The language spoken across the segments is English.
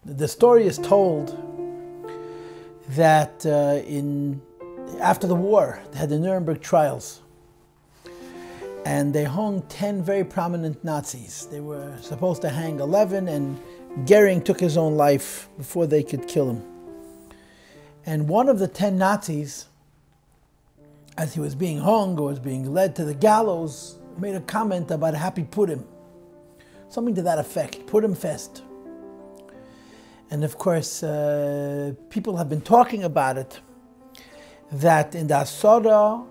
The story is told that after the war, they had the Nuremberg trials, and they hung 10 very prominent Nazis. They were supposed to hang 11, and Goering took his own life before they could kill him. And one of the 10 Nazis, as he was being hung or was being led to the gallows, made a comment about a happy Purim. Something to that effect, Purim Fest. And of course, people have been talking about it, that in the Aseres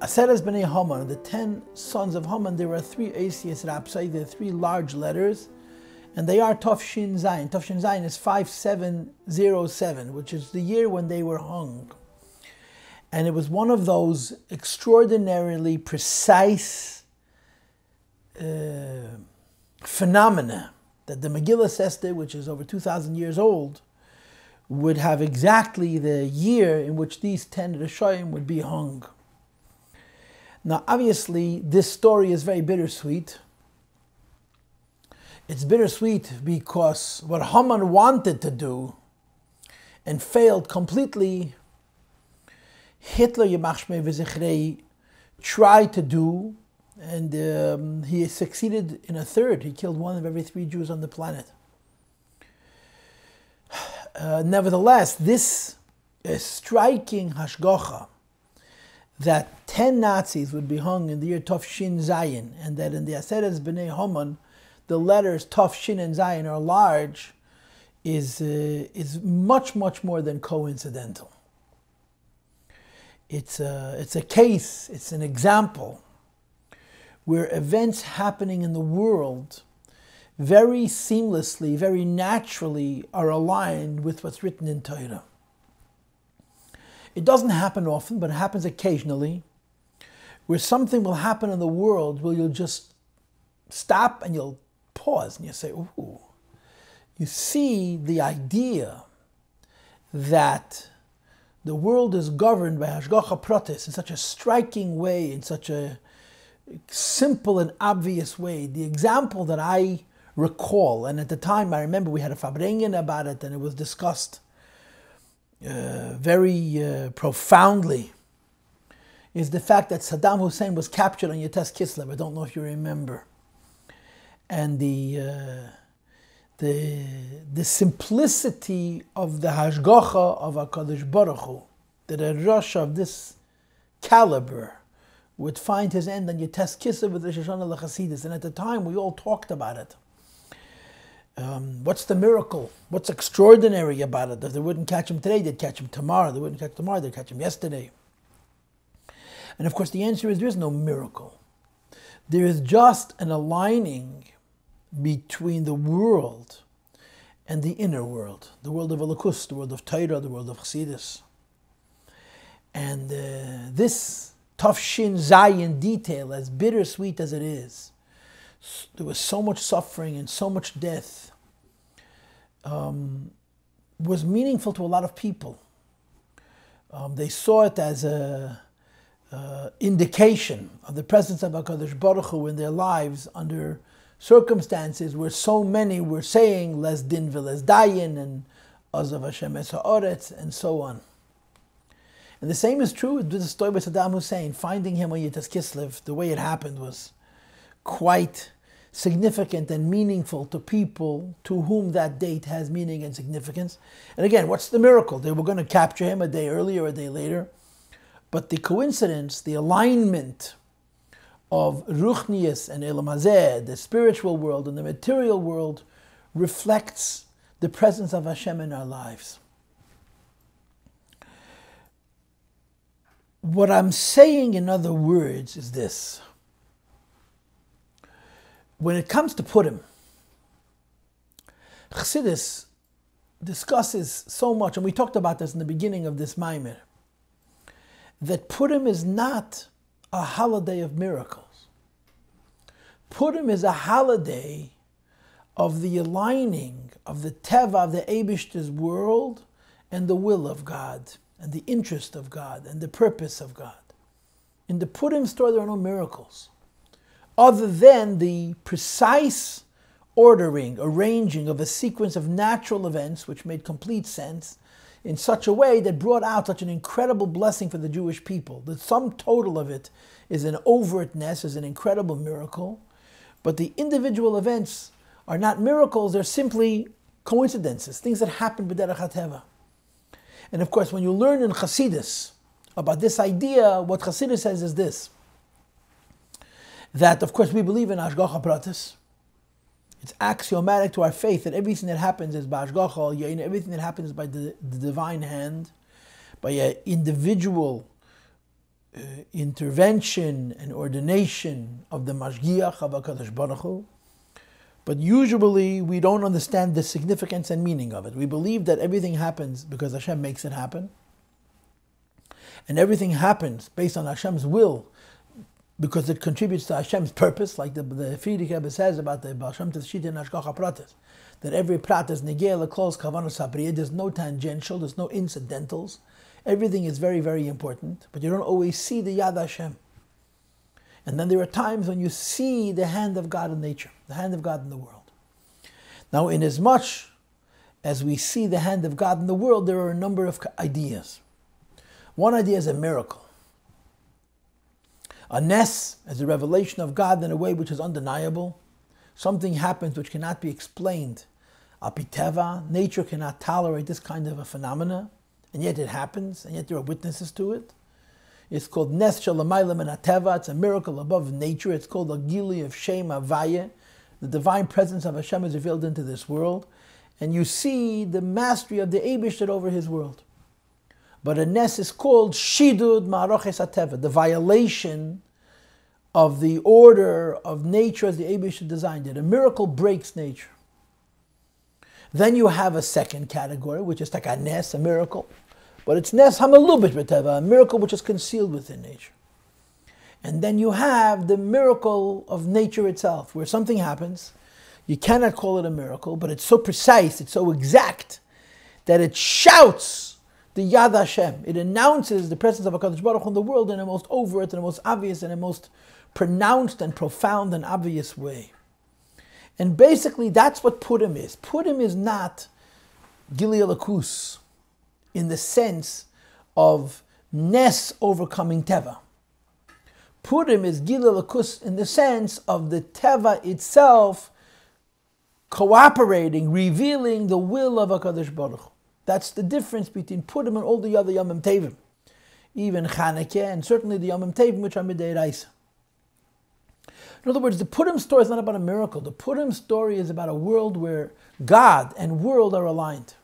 B'nai Haman, the 10 sons of Haman, there were 3 Asias Rapsai, there are 3 large letters, and they are Tov Shin Zayin. Tov Shin Zayin is 5707, which is the year when they were hung. And it was one of those extraordinarily precise phenomena that the Megillah Esther, which is over 2,000 years old, would have exactly the year in which these 10 Rishonim would be hung. Now, obviously, this story is very bittersweet. It's bittersweet because what Haman wanted to do and failed completely, Hitler, Yimach Shmei V'Zichrei, tried to do, and he succeeded in a third. He killed 1 of every 3 Jews on the planet. Nevertheless, this is striking hashgacha, that 10 Nazis would be hung in the year Tov Shin Zayin, and that in the Aseres B'nai Haman, the letters Tov Shin and Zayin are large, is much, much more than coincidental. It's a case, it's an example where events happening in the world very seamlessly, very naturally are aligned with what's written in Torah. It doesn't happen often, but it happens occasionally, where something will happen in the world where you'll just stop and you'll pause and you say, ooh. You see the idea that the world is governed by Hashgacha Pratis in such a striking way, in such a simple and obvious way. The example that I recall, and at the time I remember we had a Fabrengen about it, and it was discussed very profoundly, is the fact that Saddam Hussein was captured on Yotes Kislev. I don't know if you remember. And the simplicity of the Hashgacha of HaKadosh Baruch Hu, that a Rosh of this caliber would find his end on Yotes Kislev with Rosh Hashanah L'Chasidus. And at the time we all talked about it. What's the miracle? What's extraordinary about it? If they wouldn't catch him today, they'd catch him tomorrow. They wouldn't catch him tomorrow, they'd catch him yesterday. And of course the answer is there is no miracle. There is just an aligning between the world and the inner world. The world of Elokus, the world of Torah, the world of Chassidus. And this Tov Shin Zayin detail, as bittersweet as it is, there was so much suffering and so much death, was meaningful to a lot of people. They saw it as a indication of the presence of HaKadosh Baruch Hu in their lives under circumstances where so many were saying Les Din V'Les Dayin and Azav Hashem Es Ha'oretz and so on. And the same is true with the story of Saddam Hussein. Finding him on Yotes Kislev, the way it happened was quite significant and meaningful to people to whom that date has meaning and significance. And again, what's the miracle? They were going to capture him a day earlier or a day later. But the coincidence, the alignment of Ruchnius and Elam Hazeh, the spiritual world and the material world, reflects the presence of Hashem in our lives. What I'm saying, in other words, is this. When it comes to Purim, Chassidus discusses so much, and we talked about this in the beginning of this Maamar, that Purim is not a holiday of miracles. Purim is a holiday of the aligning of the Teva of the Eibishter's world and the will of God, and the interest of God, and the purpose of God. In the Purim story, there are no miracles, other than the precise ordering, arranging of a sequence of natural events which made complete sense in such a way that brought out such an incredible blessing for the Jewish people. The sum total of it is an overtness, is an incredible miracle, but the individual events are not miracles, they're simply coincidences, things that happen b'derech hateva. And of course, when you learn in Chassidus about this idea, what Chassidus says is this, that of course we believe in Hashgacha Pratis. It's axiomatic to our faith that everything that happens is by Hashgacha, everything that happens is by the divine hand, by an individual intervention and ordination of the Mashgiach of HaKadosh Baruch Hu. But usually we don't understand the significance and meaning of it. We believe that everything happens because Hashem makes it happen. And everything happens based on Hashem's will because it contributes to Hashem's purpose, like the Friedrich Rebbe says about the Baal Shem Tov Shita and Hashgacha Pratis, that every prat is negei l'kol kavanos habriyah. There's no tangential, there's no incidentals. Everything is very, very important, but you don't always see the Yad Hashem. And then there are times when you see the hand of God in nature, the hand of God in the world. Now, inasmuch as we see the hand of God in the world, there are a number of ideas. One idea is a miracle. A nes is a revelation of God in a way which is undeniable. Something happens which cannot be explained. Apiteva, nature cannot tolerate this kind of a phenomena, and yet it happens, and yet there are witnesses to it. It's called Nes Shalamayla Min HaTeva. It's a miracle above nature. It's called a Gili of Shem Havaya. The divine presence of Hashem is revealed into this world, and you see the mastery of the Eibishter over His world. But a Nes is called Shidud Ma'aroches HaTeva, the violation of the order of nature as the Eibishter designed it. A miracle breaks nature. Then you have a second category, which is like a Nes, a miracle. But it's Nes Hamalubit B'Teva, a miracle which is concealed within nature. And then you have the miracle of nature itself, where something happens. You cannot call it a miracle, but it's so precise, it's so exact, that it shouts the Yad Hashem. It announces the presence of HaKadosh Baruch Hu in the world in the most overt and the most obvious and the most pronounced and profound and obvious way. And basically that's what Purim is. Purim is not Gili Alakus in the sense of Nes overcoming Teva. Purim is Gili Alakus in the sense of the Teva itself cooperating, revealing the will of HaKadosh Baruch Hu. That's the difference between Purim and all the other Yomim Tevim, even Chanukah, and certainly the Yomim Tevim which are Midei Raisa. In other words, the Purim story is not about a miracle. The Purim story is about a world where God and world are aligned.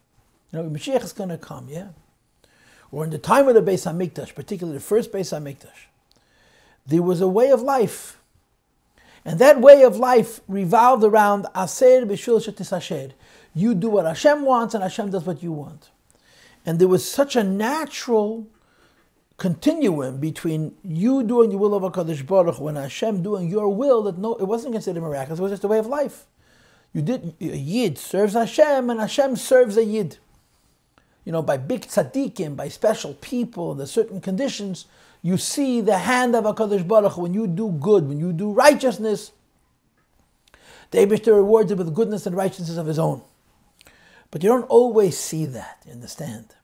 You know, Mashiach is going to come, yeah? Or in the time of the Beis HaMikdash, particularly the first Beis HaMikdash, there was a way of life. And that way of life revolved around Aser B'Shul Shetisasher. You do what Hashem wants and Hashem does what you want. And there was such a natural continuum between you doing the will of HaKadosh Baruch Hu and Hashem doing your will that no, it wasn't considered miraculous, it was just a way of life. A Yid serves Hashem and Hashem serves a Yid. You know, by big tzaddikim, by special people, under certain conditions, you see the hand of HaKadosh Baruch Hu. When you do good, when you do righteousness, the Eibishter rewards it with goodness and righteousness of His own. But you don't always see that, you understand?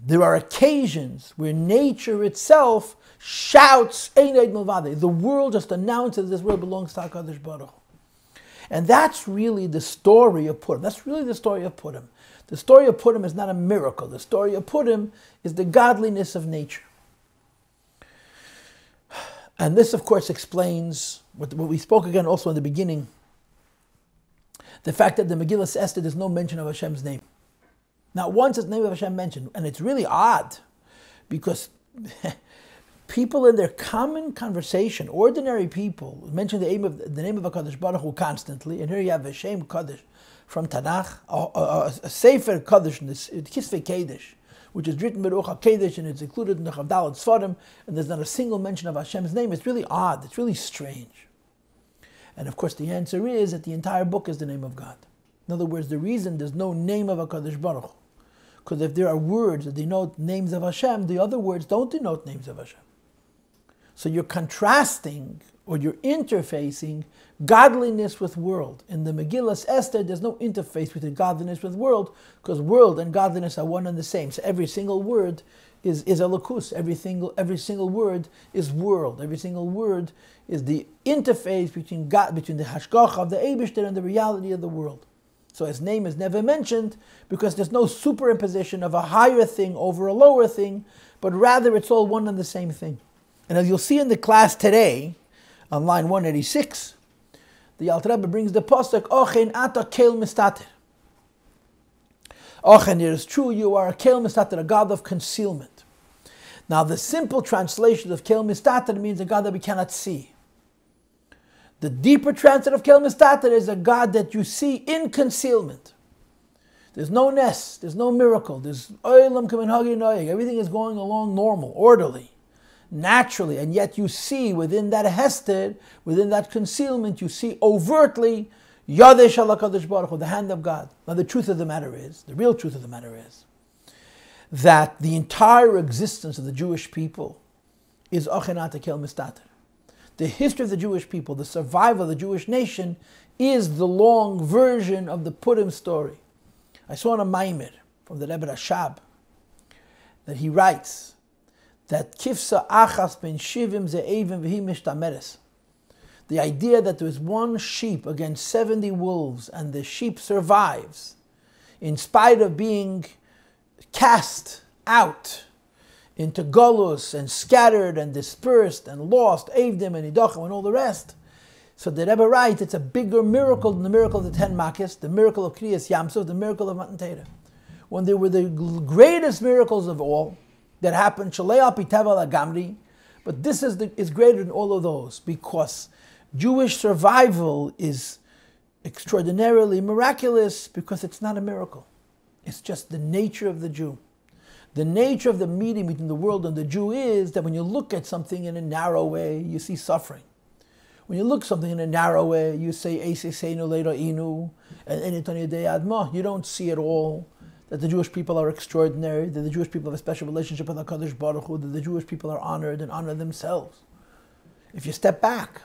There are occasions where nature itself shouts, Ein Eid Milvadeh. The world just announces this world belongs to HaKadosh Baruch Hu. And that's really the story of Purim. That's really the story of Purim. The story of Purim is not a miracle. The story of Purim is the godliness of nature. And this, of course, explains what we spoke again also in the beginning, the fact that the Megillah Esther, there's no mention of Hashem's name. Not once is the name of Hashem mentioned. And it's really odd, because people in their common conversation, ordinary people, mention the name of HaKadosh Baruch Hu constantly. And here you have a Shem Kaddish from Tanakh, a Sefer Kaddish, Kisvei Kedesh, which is written by Ruach HaKedesh, and it's included in the Chavdalat Sfarim, and there's not a single mention of Hashem's name. It's really odd. It's really strange. And of course the answer is that the entire book is the name of God. In other words, the reason there's no name of HaKadosh Baruch Hu, because if there are words that denote names of Hashem, the other words don't denote names of Hashem. So you're contrasting, or you're interfacing, godliness with world. In the Megillas Esther, there's no interface between godliness with world, because world and godliness are one and the same. So every single word is a lakus. Every single word is world. Every single word is the interface between God, between the hashgacha of the Eibishter and the reality of the world. So his name is never mentioned because there's no superimposition of a higher thing over a lower thing, but rather it's all one and the same thing. And as you'll see in the class today, on line 186, the Alter Rebbe brings the pasuk, Ochen ata kel mistater. Ochen, it is true, you are a kel mistater, a God of concealment. Now the simple translation of kel mistater means a God that we cannot see. The deeper translation of kel mistater is a God that you see in concealment. There's no nest, there's no miracle, there's oilam kamin hagi noyeg. Everything is going along normal, orderly, naturally, and yet you see within that hesed, within that concealment, you see overtly Yadesh HaKadosh Baruch Hu, the hand of God. Now the truth of the matter is, the real truth of the matter is, that the entire existence of the Jewish people is Ochenat Kel Mistater. The history of the Jewish people, the survival of the Jewish nation, is the long version of the Purim story. I saw in a Maamar from the Rebbe Rashab that he writes that Kifsa Achas ben Shivim Ze'evim V'hi Mishtameres. The idea that there is one sheep against 70 wolves and the sheep survives in spite of being cast out into Golus and scattered and dispersed and lost, Avdim and Idachim and all the rest. So the Rebbe writes, it's a bigger miracle than the miracle of the 10 Makkos, the miracle of Kriyas Yamsuf, the miracle of Matan Torah. When they were the greatest miracles of all that happened, Shalei al pi teva lagamri, but this is greater than all of those because Jewish survival is extraordinarily miraculous because it's not a miracle. It's just the nature of the Jew. The nature of the meeting between the world and the Jew is that when you look at something in a narrow way, you see suffering. When you look at something in a narrow way, you say, Eiseseinu leira inu, and Enitani de adma. You don't see at all that the Jewish people are extraordinary, that the Jewish people have a special relationship with HaKadosh Baruch Hu, that the Jewish people are honored and honor themselves. If you step back,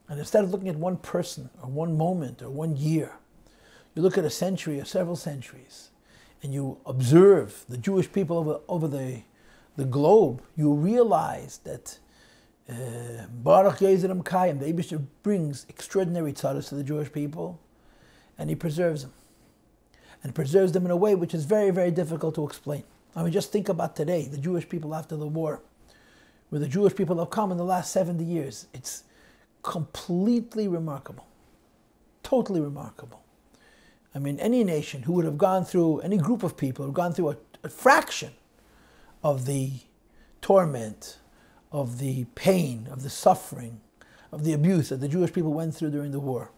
and instead of looking at one person, or one moment, or one year, you look at a century or several centuries, and you observe the Jewish people over the globe, you realize that Baruch Yezerem Kayim, the Eibishter brings extraordinary tzaddos to the Jewish people, and he preserves them. And preserves them in a way which is very, very difficult to explain. I mean, just think about today, the Jewish people after the war, where the Jewish people have come in the last 70 years. It's completely remarkable. Totally remarkable. I mean, any nation who would have gone through, any group of people who have gone through a fraction of the torment, of the pain, of the suffering, of the abuse that the Jewish people went through during the war,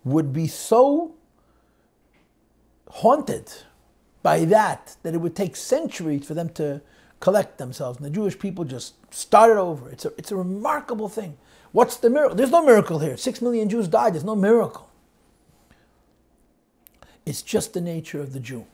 would be so haunted by that it would take centuries for them to collect themselves. And the Jewish people just started over. It's a remarkable thing. What's the miracle? There's no miracle here. 6 million Jews died. There's no miracle. It's just the nature of the Jew.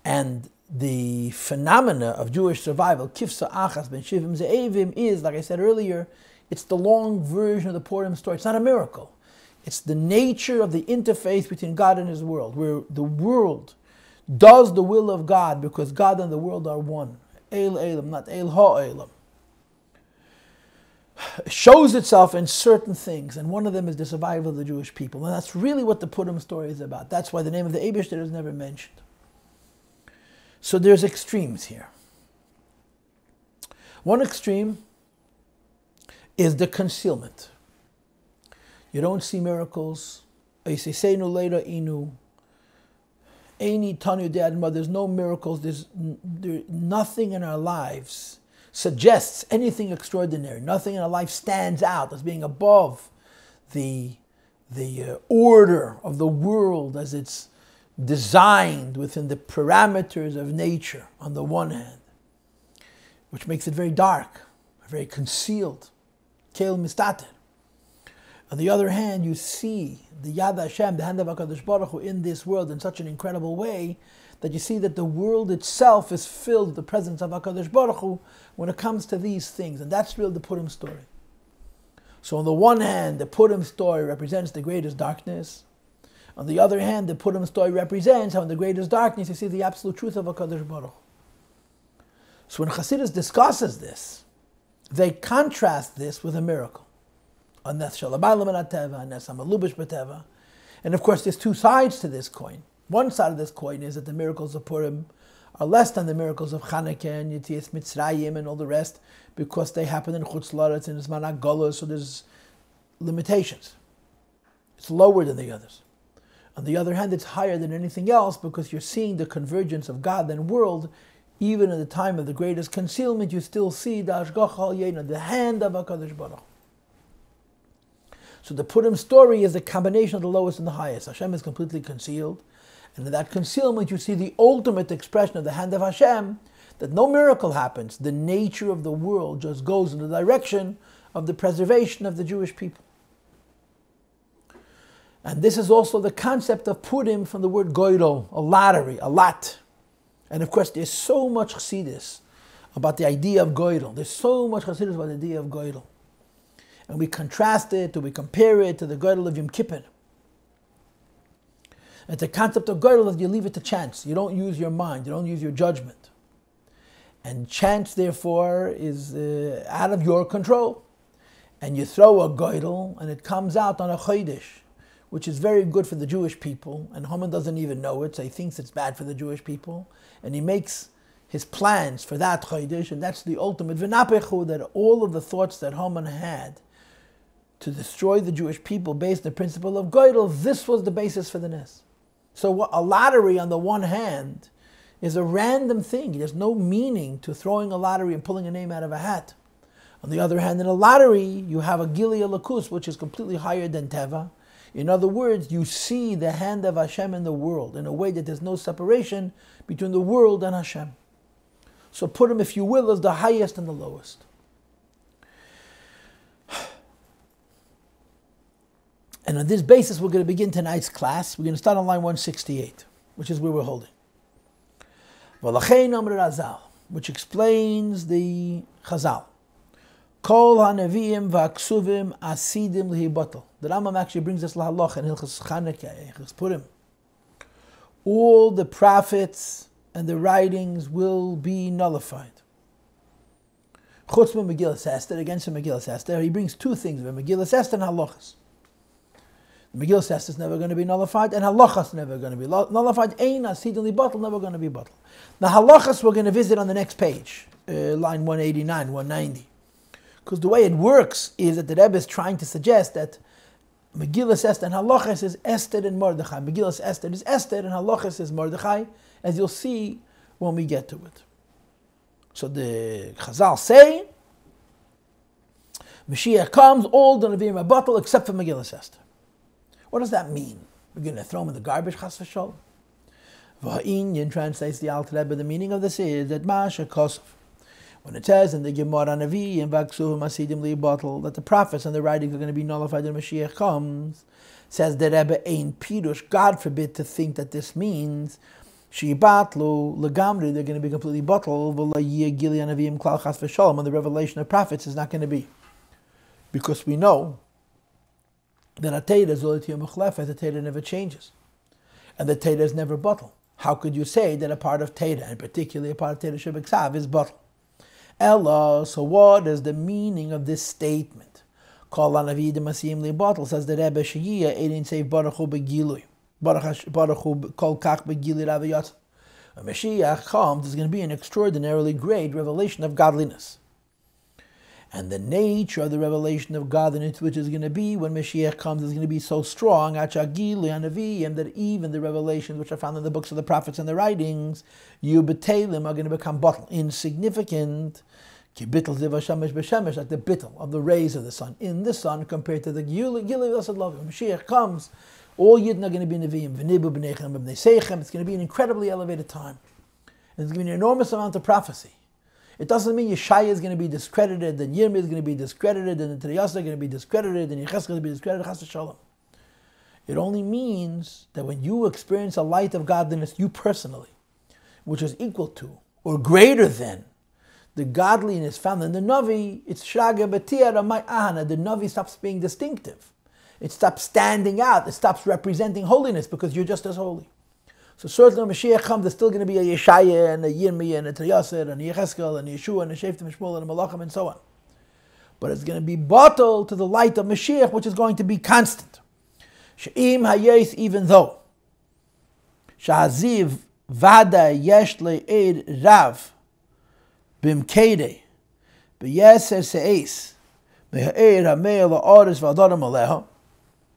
And the phenomena of Jewish survival, Kifsa Achas Ben Shivim Ze'evim, is, like I said earlier, it's the long version of the Purim story. It's not a miracle. It's the nature of the interface between God and His world, where the world does the will of God because God and the world are one. Eil Eilam, not Eil Ha'Eilam. Shows itself in certain things, and one of them is the survival of the Jewish people. And that's really what the Purim story is about. That's why the name of the Eibishter is never mentioned. So there's extremes here. One extreme is the concealment. You don't see miracles. There's no miracles. There's nothing in our lives suggests anything extraordinary. Nothing in our life stands out as being above the order of the world as it's designed within the parameters of nature on the one hand, which makes it very dark, very concealed. Kel mistater. On the other hand, you see the Yad Hashem, the hand of HaKadosh Baruch Hu in this world in such an incredible way that you see that the world itself is filled with the presence of HaKadosh Baruch Hu when it comes to these things. And that's really the Purim story. So on the one hand, the Purim story represents the greatest darkness. On the other hand, the Purim story represents how in the greatest darkness you see the absolute truth of HaKadosh Baruch Hu. So when Chassidus discusses this, they contrast this with a miracle. And of course, there's two sides to this coin. One side of this coin is that the miracles of Purim are less than the miracles of Chanukah and Yetzias Mitzrayim and all the rest, because they happen in Chutz La'aretz and Zman HaGolus, so there's limitations. It's lower than the others. On the other hand, it's higher than anything else because you're seeing the convergence of God and world. Even in the time of the greatest concealment, you still see the Hashgacha Al Yena, the hand of HaKadosh Baruch Hu. So the Purim story is a combination of the lowest and the highest. Hashem is completely concealed. And in that concealment, you see the ultimate expression of the hand of Hashem, that no miracle happens. The nature of the world just goes in the direction of the preservation of the Jewish people. And this is also the concept of Purim from the word goydol, a lottery, a lot. And of course, there's so much chassidus about the idea of goydol. There's so much chassidus about the idea of goydol. And we contrast it, or we compare it to the goydol of Yom Kippur. And the concept of goydol is you leave it to chance. You don't use your mind. You don't use your judgment. And chance, therefore, is out of your control. And you throw a goydol, and it comes out on a chodesh, which is very good for the Jewish people. And Haman doesn't even know it, so he thinks it's bad for the Jewish people. And he makes his plans for that chodesh, and that's the ultimate v'napechu, that all of the thoughts that Haman had to destroy the Jewish people based on the principle of goydol, this was the basis for the Nes. So a lottery, on the one hand, is a random thing. There's no meaning to throwing a lottery and pulling a name out of a hat. On the other hand, in a lottery, you have a Gilia Lakus, which is completely higher than Teva. In other words, you see the hand of Hashem in the world in a way that there's no separation between the world and Hashem. So Purim, if you will, is the highest and the lowest. And on this basis, we're going to begin tonight's class. We're going to start on line 168, which is where we're holding. V'lachein Amar Razal, which explains the Chazal. Kol ha'neviim v'aksuvim asidim lihibatel. The Rambam actually brings us lahaloch in Hilchos Chanukah, Hilchos Purim. All the prophets and the writings will be nullified. Chutz Megillas Esther, against the Megillas Esther, he brings two things: Megillas Esther and halachas. The Megillas Esther is never going to be nullified, and halachas never going to be nullified. Ein asidim lihibatel, never going to be batel. The halachas we're going to visit on the next page, line 189, 190. Because the way it works is that the Rebbe is trying to suggest that Megillas Esther and Halachas is Esther and Mordechai. Megillas Esther is Esther and Halachas is Mordechai, as you'll see when we get to it. So the Chazal say, Mashiach comes, all the Nevi'im are batel except for Megillas Esther. What does that mean? We're going to throw them in the garbage, Chas v'sholem? V'ha'inyan translates the Alter Rebbe. The meaning of this is that Masha Kosov, when it says in the Gemara Navi and Vaksuvim Asidim Li Batel that the prophets and the writings are going to be nullified when Mashiach comes, says the Rebbe Ein Pirush. God forbid to think that this means Shibatlu Legamri, they're going to be completely batel, V'la Gili Anavim Klal Chas v'Sholem, and the revelation of prophets is not going to be, because we know that a Teda Zolati Mechlefet, the Teda never changes, and the Teda is never batel. How could you say that a part of Teda, and particularly a part of Teda Shebeksav, is batel? Ella, so what is the meaning of this statement? Kol ha'neviim asidim libatel, says the Rebbe Shiyah, Erin Seif Baruch Hu Begilui, Baruch Hu Kol Kach Begilui Rabbi Yossi. When Mashiach comes, there's going to be an extraordinarily great revelation of godliness. And the nature of the revelation of godliness, which is going to be when Mashiach comes, is going to be so strong, that even the revelations which are found in the books of the prophets and the writings, Yubetelim, are going to become batel, insignificant, like the bittel of the rays of the sun, in the sun, compared to the Gilui Yosad Love. When Mashiach comes, all Yidden are going to be Nevi'im, V'nibu b'nechem b'nei seichem. It's going to be an incredibly elevated time. And there's going to be an enormous amount of prophecy. It doesn't mean Yeshaya is going to be discredited, then Yirmiyah is going to be discredited, then the Teriyasa is going to be discredited, then Yecheskel is going to be discredited, Chas v'shalom. It only means that when you experience a light of godliness, you personally, which is equal to or greater than the godliness found in the Navi, it's Shraga B'tiyah Ramai Ahana. The Navi stops being distinctive. It stops standing out. It stops representing holiness because you're just as holy. So certainly when Mashiach comes, there's still going to be a Yeshaya and a Yirmiyah and a Teriyasa and a Yecheskel and a Yeshua and a Sheftim Shmuel and a Malachim and so on. But it's going to be bottled to the light of Mashiach, which is going to be constant. She'im hayes, even though Sha'aziv vada yesh le'ed rav bimkede b'yeser se'es me'ha'ed ha'me'el ha'oris v'adoram aleho,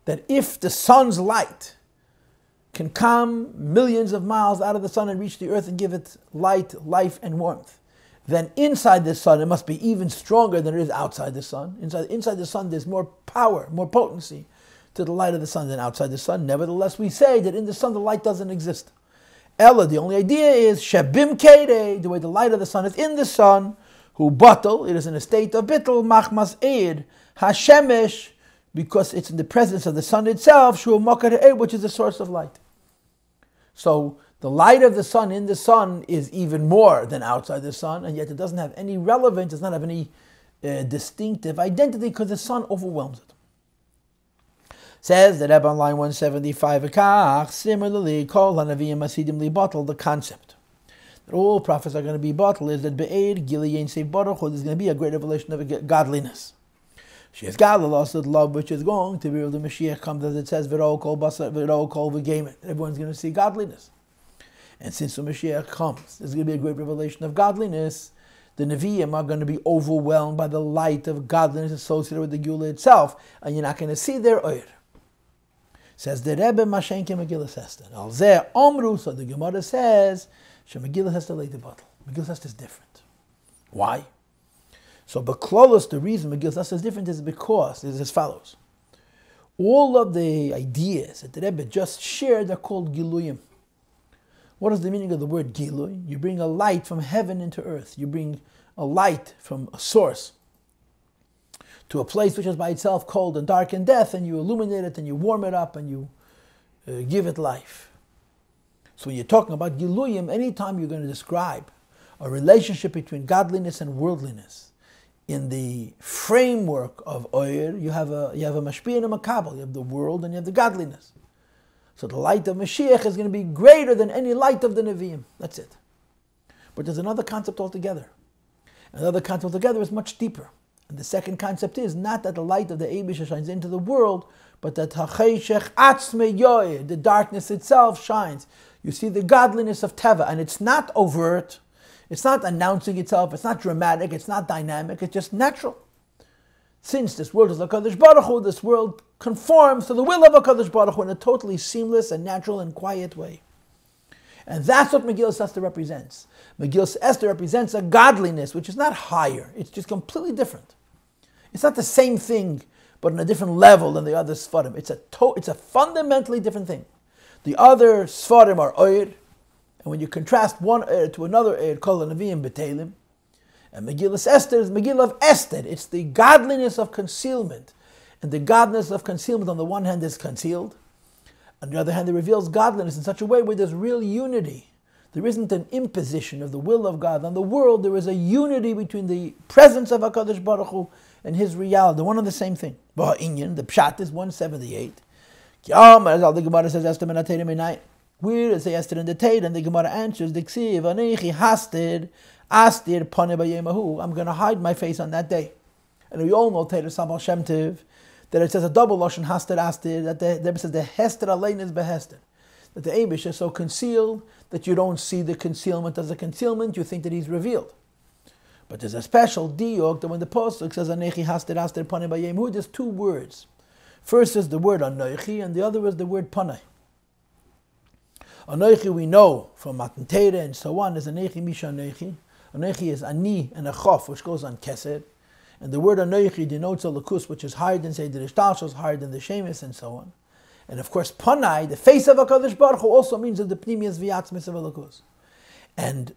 that if the sun's light can come millions of miles out of the sun and reach the earth and give it light, life, and warmth, then inside the sun it must be even stronger than it is outside the sun. Inside the sun there's more power, more potency to the light of the sun than outside the sun. Nevertheless, we say that in the sun the light doesn't exist. Ella, the only idea is Shabim Kede, the way the light of the sun is in the sun, who batal, it is in a state of bittul, machmas eid, hashemesh, because it's in the presence of the sun itself, shu makar eid, which is the source of light. So the light of the sun in the sun is even more than outside the sun, and yet it doesn't have any relevance, it does not have any distinctive identity because the sun overwhelms it. Says the Rebbe on line 175, similarly, Kol HaNaviim Hasidim Li Batal, the concept that all prophets are going to be batal is that Be'ed Gili Yin Seif Baruch Hu, there's going to be a great revelation of godliness. She has God, the lost love, which is going to be when the Mashiach comes, as it says, V'ro Kol Basar, V'ro Kol V'Gemet. Everyone's going to see godliness. And since the Mashiach comes, there's going to be a great revelation of godliness. The Nevi'im are going to be overwhelmed by the light of godliness associated with the Geulah itself, and you're not going to see their oir. Says the Rebbe Mashenke Megillah Esther. Al Zeh Omru, so the Gemara says, She Megillah Esther late the bottle. Megillah Esther is different. Why? So Beklolos, the reason Megillah Esther is different is because it is as follows. All of the ideas that the Rebbe just shared are called Giluyim. What is the meaning of the word Giluy? You bring a light from heaven into earth. You bring a light from a source to a place which is by itself cold and dark and death, and you illuminate it and you warm it up and you give it life. So when you're talking about Giluyim, anytime you're going to describe a relationship between godliness and worldliness in the framework of Oyer, you have a Mashpi and a Makabal. You have the world and you have the godliness. So the light of Mashiach is going to be greater than any light of the Nevi'im. That's it. But there's another concept altogether. Another concept altogether is much deeper. And the second concept is not that the light of the Eibusha shines into the world, but that Hacheshech Atzme Yoeh, the darkness itself shines. You see the godliness of Teva, and it's not overt, it's not announcing itself, it's not dramatic, it's not dynamic, it's just natural. Since this world is HaKadosh Baruch Hu, this world conforms to the will of HaKadosh Baruch Hu in a totally seamless and natural and quiet way. And that's what Megillah Esther represents. Megillah Esther represents a godliness which is not higher, it's just completely different. It's not the same thing, but on a different level than the other Sfarim. It's a fundamentally different thing. The other Sfarim are Oyer, and when you contrast one Oyer to another Oyer, Kol HaNaviim B'Teilim, and Megillah Esther is Megillah of Esther. It's the godliness of concealment. And the godliness of concealment on the one hand is concealed. On the other hand, it reveals godliness in such a way where there's real unity. There isn't an imposition of the will of God on the world. There is a unity between the presence of HaKadosh Baruch Hu and His reality. They're one and the same thing. Ba'inyan, the Pshat is 178. The Gemara says, Esther min ha-Torah minai. Where is the Esther in the Torah? And the Gemara answers, Diksiv, Anechi hastir, astir pane b'yemahu. I'm going to hide my face on that day. And we all know Torah Sabal Shem Tov, that it says a double lashon hastir astir, that the Rebbe says the hester alein is behester, that the Eibush is so concealed that you don't see the concealment as a concealment, you think that He's revealed. But there's a special diuk that when the Pasuk says Anechi hastir astir pane b'yemahu, there's two words. First is the word Anochi, and the other is the word Panay. Anochi we know from Matan Torah and so on is Anechi Misha Anochi. Anochi is Ani and a Chof, which goes on Kesed. And the word Anochi denotes a Lakus, which is higher than, say, the Rishtashos, higher than the Shemis, and so on. And of course, Panai, the face of HaKadosh Baruch Hu, also means that the Pnimius V'yatzmis of a Lakus. And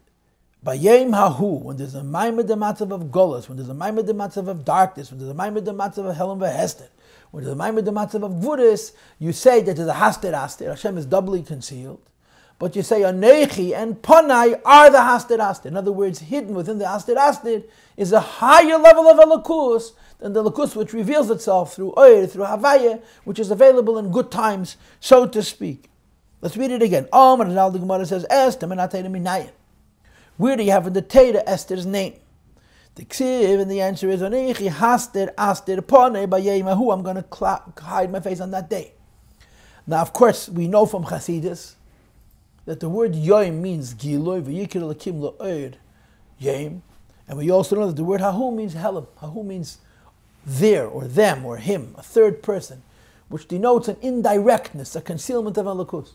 Bayem hahu, when there's a maimed matzav of golus, when there's a maimed matzav of darkness, when there's a maimed matzav of helam v'hester, when there's a maimed matzav of gvuris, you say that there's a haster aster. Hashem is doubly concealed. But you say Anechi and Panai are the Hasted Asted. In other words, hidden within the Hasted Asted is a higher level of Elokus than the Elokus which reveals itself through Oyer, through Havaya, which is available in good times, so to speak. Let's read it again. The Gemara says, where do you have in the Torah Esther's name? The Ksiv, and the answer is Anechi Hasted Asted Panai Bayemahu. I'm going to hide my face on that day. Now, of course, we know from Chasidus that the word Yom means Giloy, V'yikir Lakim La'od Yom. And we also know that the word Hahu means Helam. Hahu means there, or them, or him, a third person, which denotes an indirectness, a concealment of Elokus.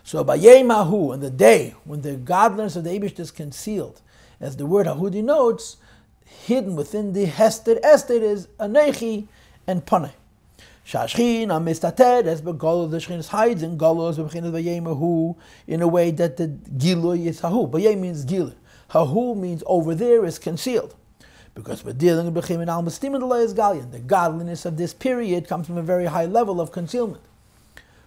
So by Yom Hahu, on the day when the godliness of the Eibush is concealed, as the word Hahu denotes, hidden within the Hester Esther is Anechi and Panei. Shashchin amistater as begalo the Shchin hides in galos b'chinas v'yemahu in a way that the giloy is hahu. V'yem means giloy. Hahu means over there is concealed, because we're dealing with b'chim and al mistim and is galion. The godliness of this period comes from a very high level of concealment.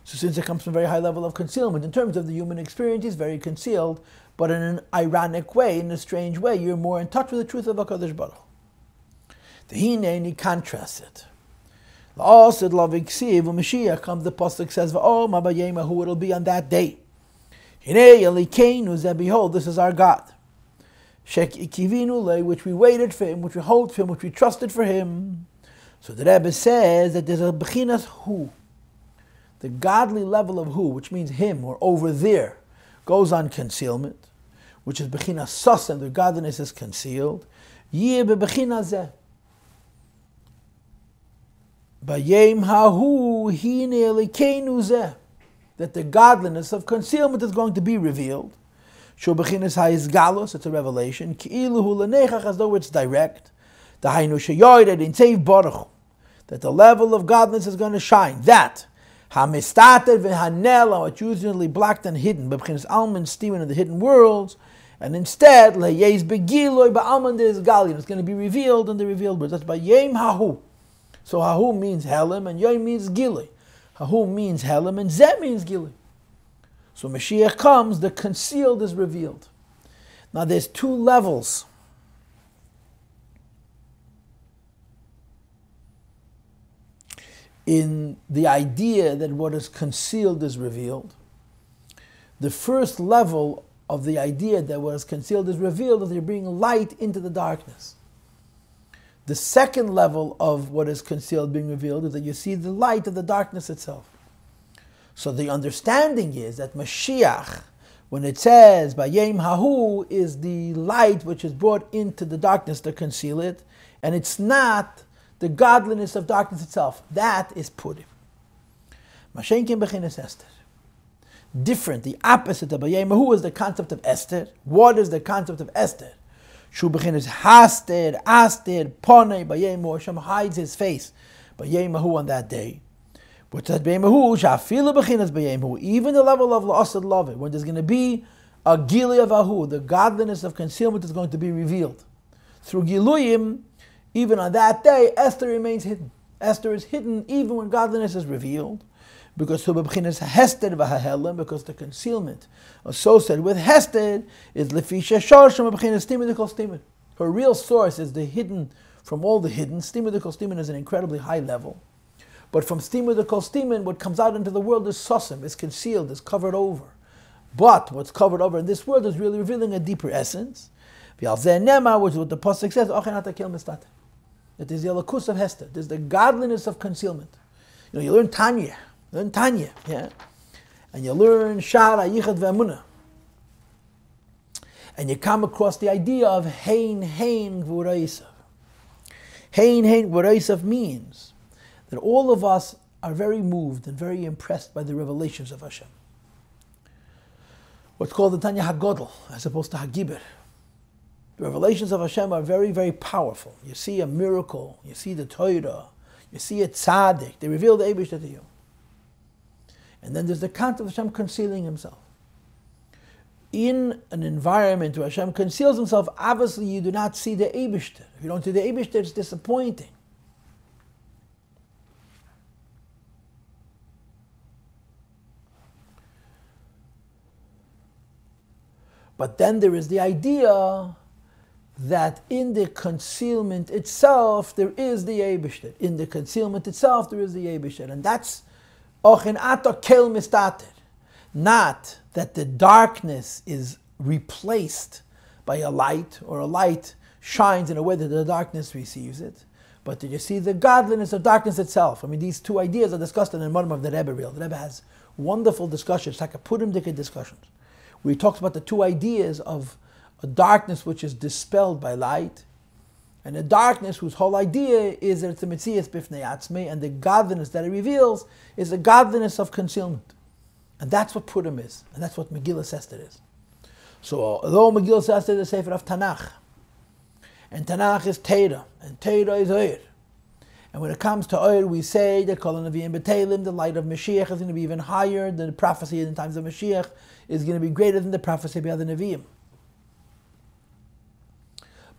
So since it comes from a very high level of concealment, in terms of the human experience, it's very concealed, but in an ironic way, in a strange way, you're more in touch with the truth of HaKadosh Baruch Hu. The hineni contrasts it. Also, when Mashiach comes, the pasuk says, who it'll be on that day. Behold, this is our God. Which we waited for him, which we hoped for him, which we trusted for him. So the Rebbe says that there's a bechinas hu. The godly level of hu, which means him, or over there, goes on concealment, which is bechinas sasem, the godliness is concealed. Yeh bechinas zeh. Bayem hahu hine elikenu zeh, that the godliness of concealment is going to be revealed. Shu bechinas ha'izgalos, it's a revelation. Ki'ilu hu lenechach, as though it's direct. Dahainu sheyoyred in teiv baruch, that the level of godliness is going to shine. That hamistater v'hanel, it's usually blocked and hidden, bechinas alman stealing in the hidden worlds, and instead leyez begiloy ba'alman de'izgalion, it's going to be revealed in the revealed words. That's bayem hahu. So Hahu means Helam and Yom means Gili. Hahu means Helam and Zeh means Gili. So Mashiach comes, the concealed is revealed. Now there's two levels. In the idea that what is concealed is revealed. The first level of the idea that what is concealed is revealed is that you're bringing light into the darkness. The second level of what is concealed being revealed is that you see the light of the darkness itself. So the understanding is that Mashiach, when it says Bayem Hahu, is the light which is brought into the darkness to conceal it, and it's not the godliness of darkness itself. That is Purim. Mashenkin Bechinas Esther. Different, the opposite of Bayem Hahu is the concept of Esther. What is the concept of Esther? Shu bechinas haster, aster, ponei, bayemu. Hashem hides his face, bayemahu, on that day. Which says bayemahu, shafilu bechinas bayemu. Even the level of la'asad love, when there's going to be a gili of ahu, the godliness of concealment is going to be revealed. Through giluyim, even on that day, Esther remains hidden. Esther is hidden even when godliness is revealed. Because because the concealment associated with Hester is lefisha sharsham b'chinas stimidikol stimin. Her real source is the hidden from all the hidden. Stimidikol stimin is an incredibly high level, but from stimidikol stimin, what comes out into the world is sosim, is concealed, is covered over. But what's covered over in this world is really revealing a deeper essence. Which is what the pasuk says: that is the alakus of Hester. There's the godliness of concealment. You learn Tanya. Learn Tanya, yeah, and you learn Shara, Yichad ve'Emunah, and you come across the idea of Hein Gvuraisav. Hein Gvuraisav means that all of us are very moved and very impressed by the revelations of Hashem. What's called the Tanya HaGodel, as opposed to HaGibur. The revelations of Hashem are very, very powerful. You see a miracle, you see the Torah, you see a tzaddik, they reveal the Eibush to you. And then there's the concept of Hashem concealing himself. in an environment where Hashem conceals himself, obviously you do not see the Eibishter. If you don't see the Eibishter, it's disappointing. But then there is the idea that in the concealment itself, there is the Eibishter. In the concealment itself, there is the Eibishter. And that's Ochin Ato Kel Mistater. Not that the darkness is replaced by a light, or a light shines in a way that the darkness receives it, but that you see the godliness of darkness itself. I mean, these two ideas are discussed in the Maamar of the Rebbe. The Rebbe has wonderful discussions, like a Purim discussions, where he talks about the two ideas of a darkness which is dispelled by light, and a darkness whose whole idea is that it's a Metzias Bifnei Atzmei, and the godliness that it reveals is the godliness of concealment. And that's what Purim is, and that's what Megillah Esther is. So, although Megillah Esther is a sefer of Tanakh, and Tanakh is Torah, and Torah is Oyer, and when it comes to Oyer, we say that Kol HaNevi'im B'Teilim, the light of Mashiach is going to be even higher. The prophecy in the times of Mashiach is going to be greater than the prophecy by the Nevi'im.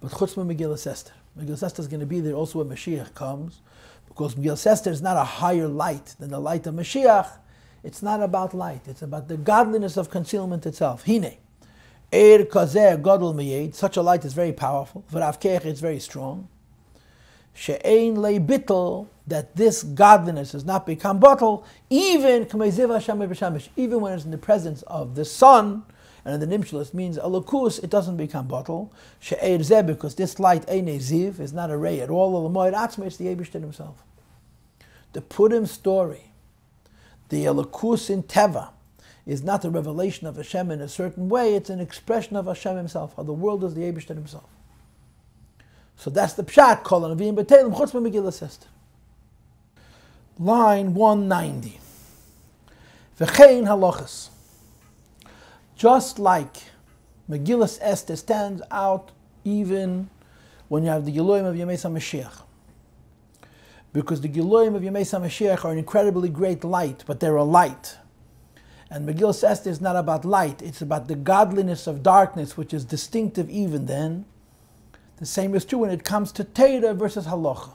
But Chutz Megillah Esther, Megillah Esther is going to be there also when Mashiach comes, because Megillah Esther is not a higher light than the light of Mashiach. It's not about light, it's about the godliness of concealment itself. Hine, Eir Kazeh Gadol Miyed, such a light is very powerful. V'Rav Kech, it's very strong. She'ein Lei Bittel, that this godliness has not become bottle, even when it's in the presence of the sun, and the Nimshalis means Elokus, it doesn't become bottle. She'eir Zeh, because this light, Ein Ziv, is not a ray at all. It's the Eibishter himself. The Purim story, the Elokus in Teva, is not a revelation of Hashem in a certain way, it's an expression of Hashem himself, how the world is the Eibishter himself. So that's the Pshat, Kol HaNevi'im B'Teilim, Chutz Megillah Esther. Line 190. V'chein halachas. Just like Megillah Esther stands out even when you have the Giloim of Yemei HaMashiach. Because the Giloim of Yemei HaMashiach are an incredibly great light, but they're a light. And Megillah Esther is not about light, it's about the godliness of darkness, which is distinctive even then. The same is true when it comes to Torah versus Halacha.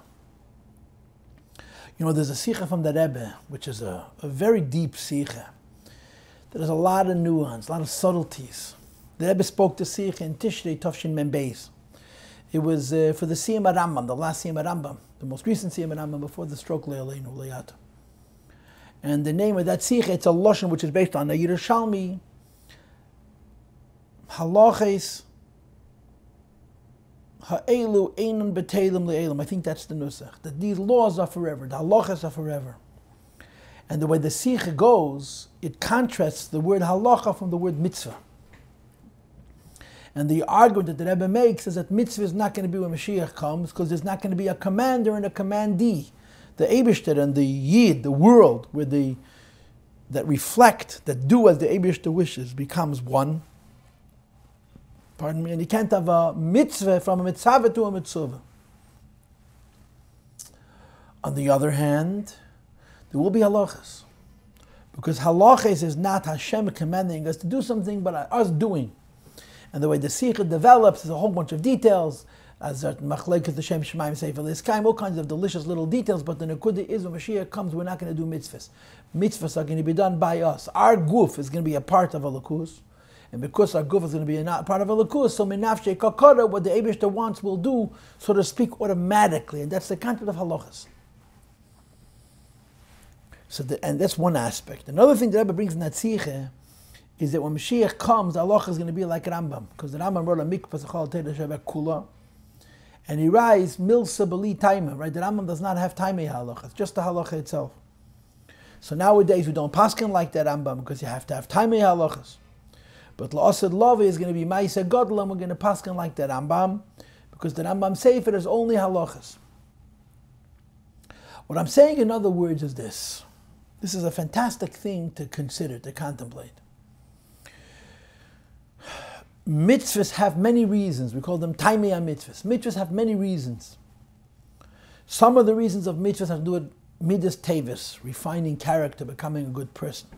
You know, there's a Sikha from the Rebbe, which is a very deep Sikha. There's a lot of nuance, a lot of subtleties. The Rebbe spoke to Sikha in Tishrei Tafshin Mem Beis. It was for the Siyam Rambam, the last Siyam Rambam, the most recent Siyam Rambam before the stroke Le'aleinu Le'ata. And the name of that Sikha, it's a Lashon which is based on a Yerushalmi, Halachis, Ha'elu Einon B'Teilim Le'elim. I think that's the Nusach. That these laws are forever, the halachas are forever. And the way the Sikha goes, it contrasts the word halacha from the word mitzvah. And the argument that the Rebbe makes is that mitzvah is not going to be when Mashiach comes, because there's not going to be a commander and a commandee. The Eibishter and the Yid, the world, that reflect, that do as the Eibishter wishes, becomes one. Pardon me, and you can't have a mitzvah from a mitzvah to a mitzvah. On the other hand, there will be halachas. Because halachas is not Hashem commanding us to do something, but us doing. And the way the Sikha develops is a whole bunch of details, as Machlekes the Shem Shemaim Sefer L'Eskaim, all kinds of delicious little details, but the Nekuda is when Mashiach comes, we're not going to do mitzvahs. Mitzvahs are going to be done by us. Our guf is going to be a part of Elokus, and because our guf is going to be a part of Elokus, so Minafshei Kakara, what the Eibishter wants will do, so to speak, automatically, and that's the concept of halachas. So and that's one aspect. Another thing the Rebbe brings in that Sikha is that when Mashiach comes, the halacha is going to be like Rambam, because the Rambam wrote a mikvah Zechal Teda Shebek Kula, and he writes Milsa B'li Taima, right? The Rambam does not have Taimei halacha, it's just the halacha itself. So nowadays we don't paskin like that Rambam, because you have to have Taimei halachas. But La'asad Lavi is going to be Ma'aseh Gadol, and we're going to paskin like that Rambam, because the Rambam Sefer is only halachas. What I'm saying in other words is this. This is a fantastic thing to consider, to contemplate. Mitzvahs have many reasons. We call them taimei mitzvahs. Mitzvahs have many reasons. Some of the reasons of mitzvahs have to do with midas tevis, refining character, becoming a good person.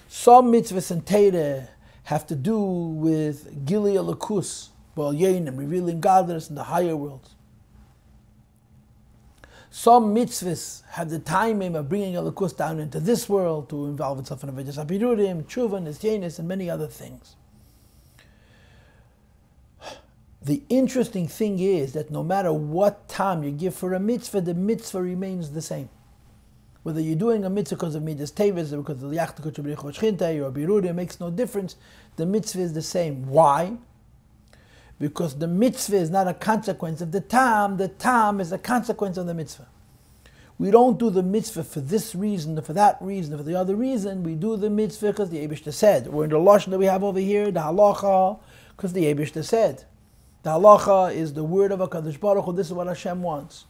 Some mitzvahs and Torah have to do with Gili Alakus, revealing godliness in the higher worlds. Some mitzvahs have the timing of bringing Alakus down into this world to involve itself in Avodas Abirurim, Tshuva, Nisyanis, and many other things. The interesting thing is that no matter what time you give for a mitzvah, the mitzvah remains the same. Whether you're doing a mitzvah because of Midas Tevis or because of the Yachta Kodesh Chinte or Birurim, it makes no difference. The mitzvah is the same. Why? Because the mitzvah is not a consequence of the tam is a consequence of the mitzvah. We don't do the mitzvah for this reason, or for that reason, or for the other reason. We do the mitzvah because the Eibishter said. Or in the lashon that we have over here, the halacha, because the Eibishter said. The halacha is the word of HaKadosh Baruch Hu. This is what Hashem wants.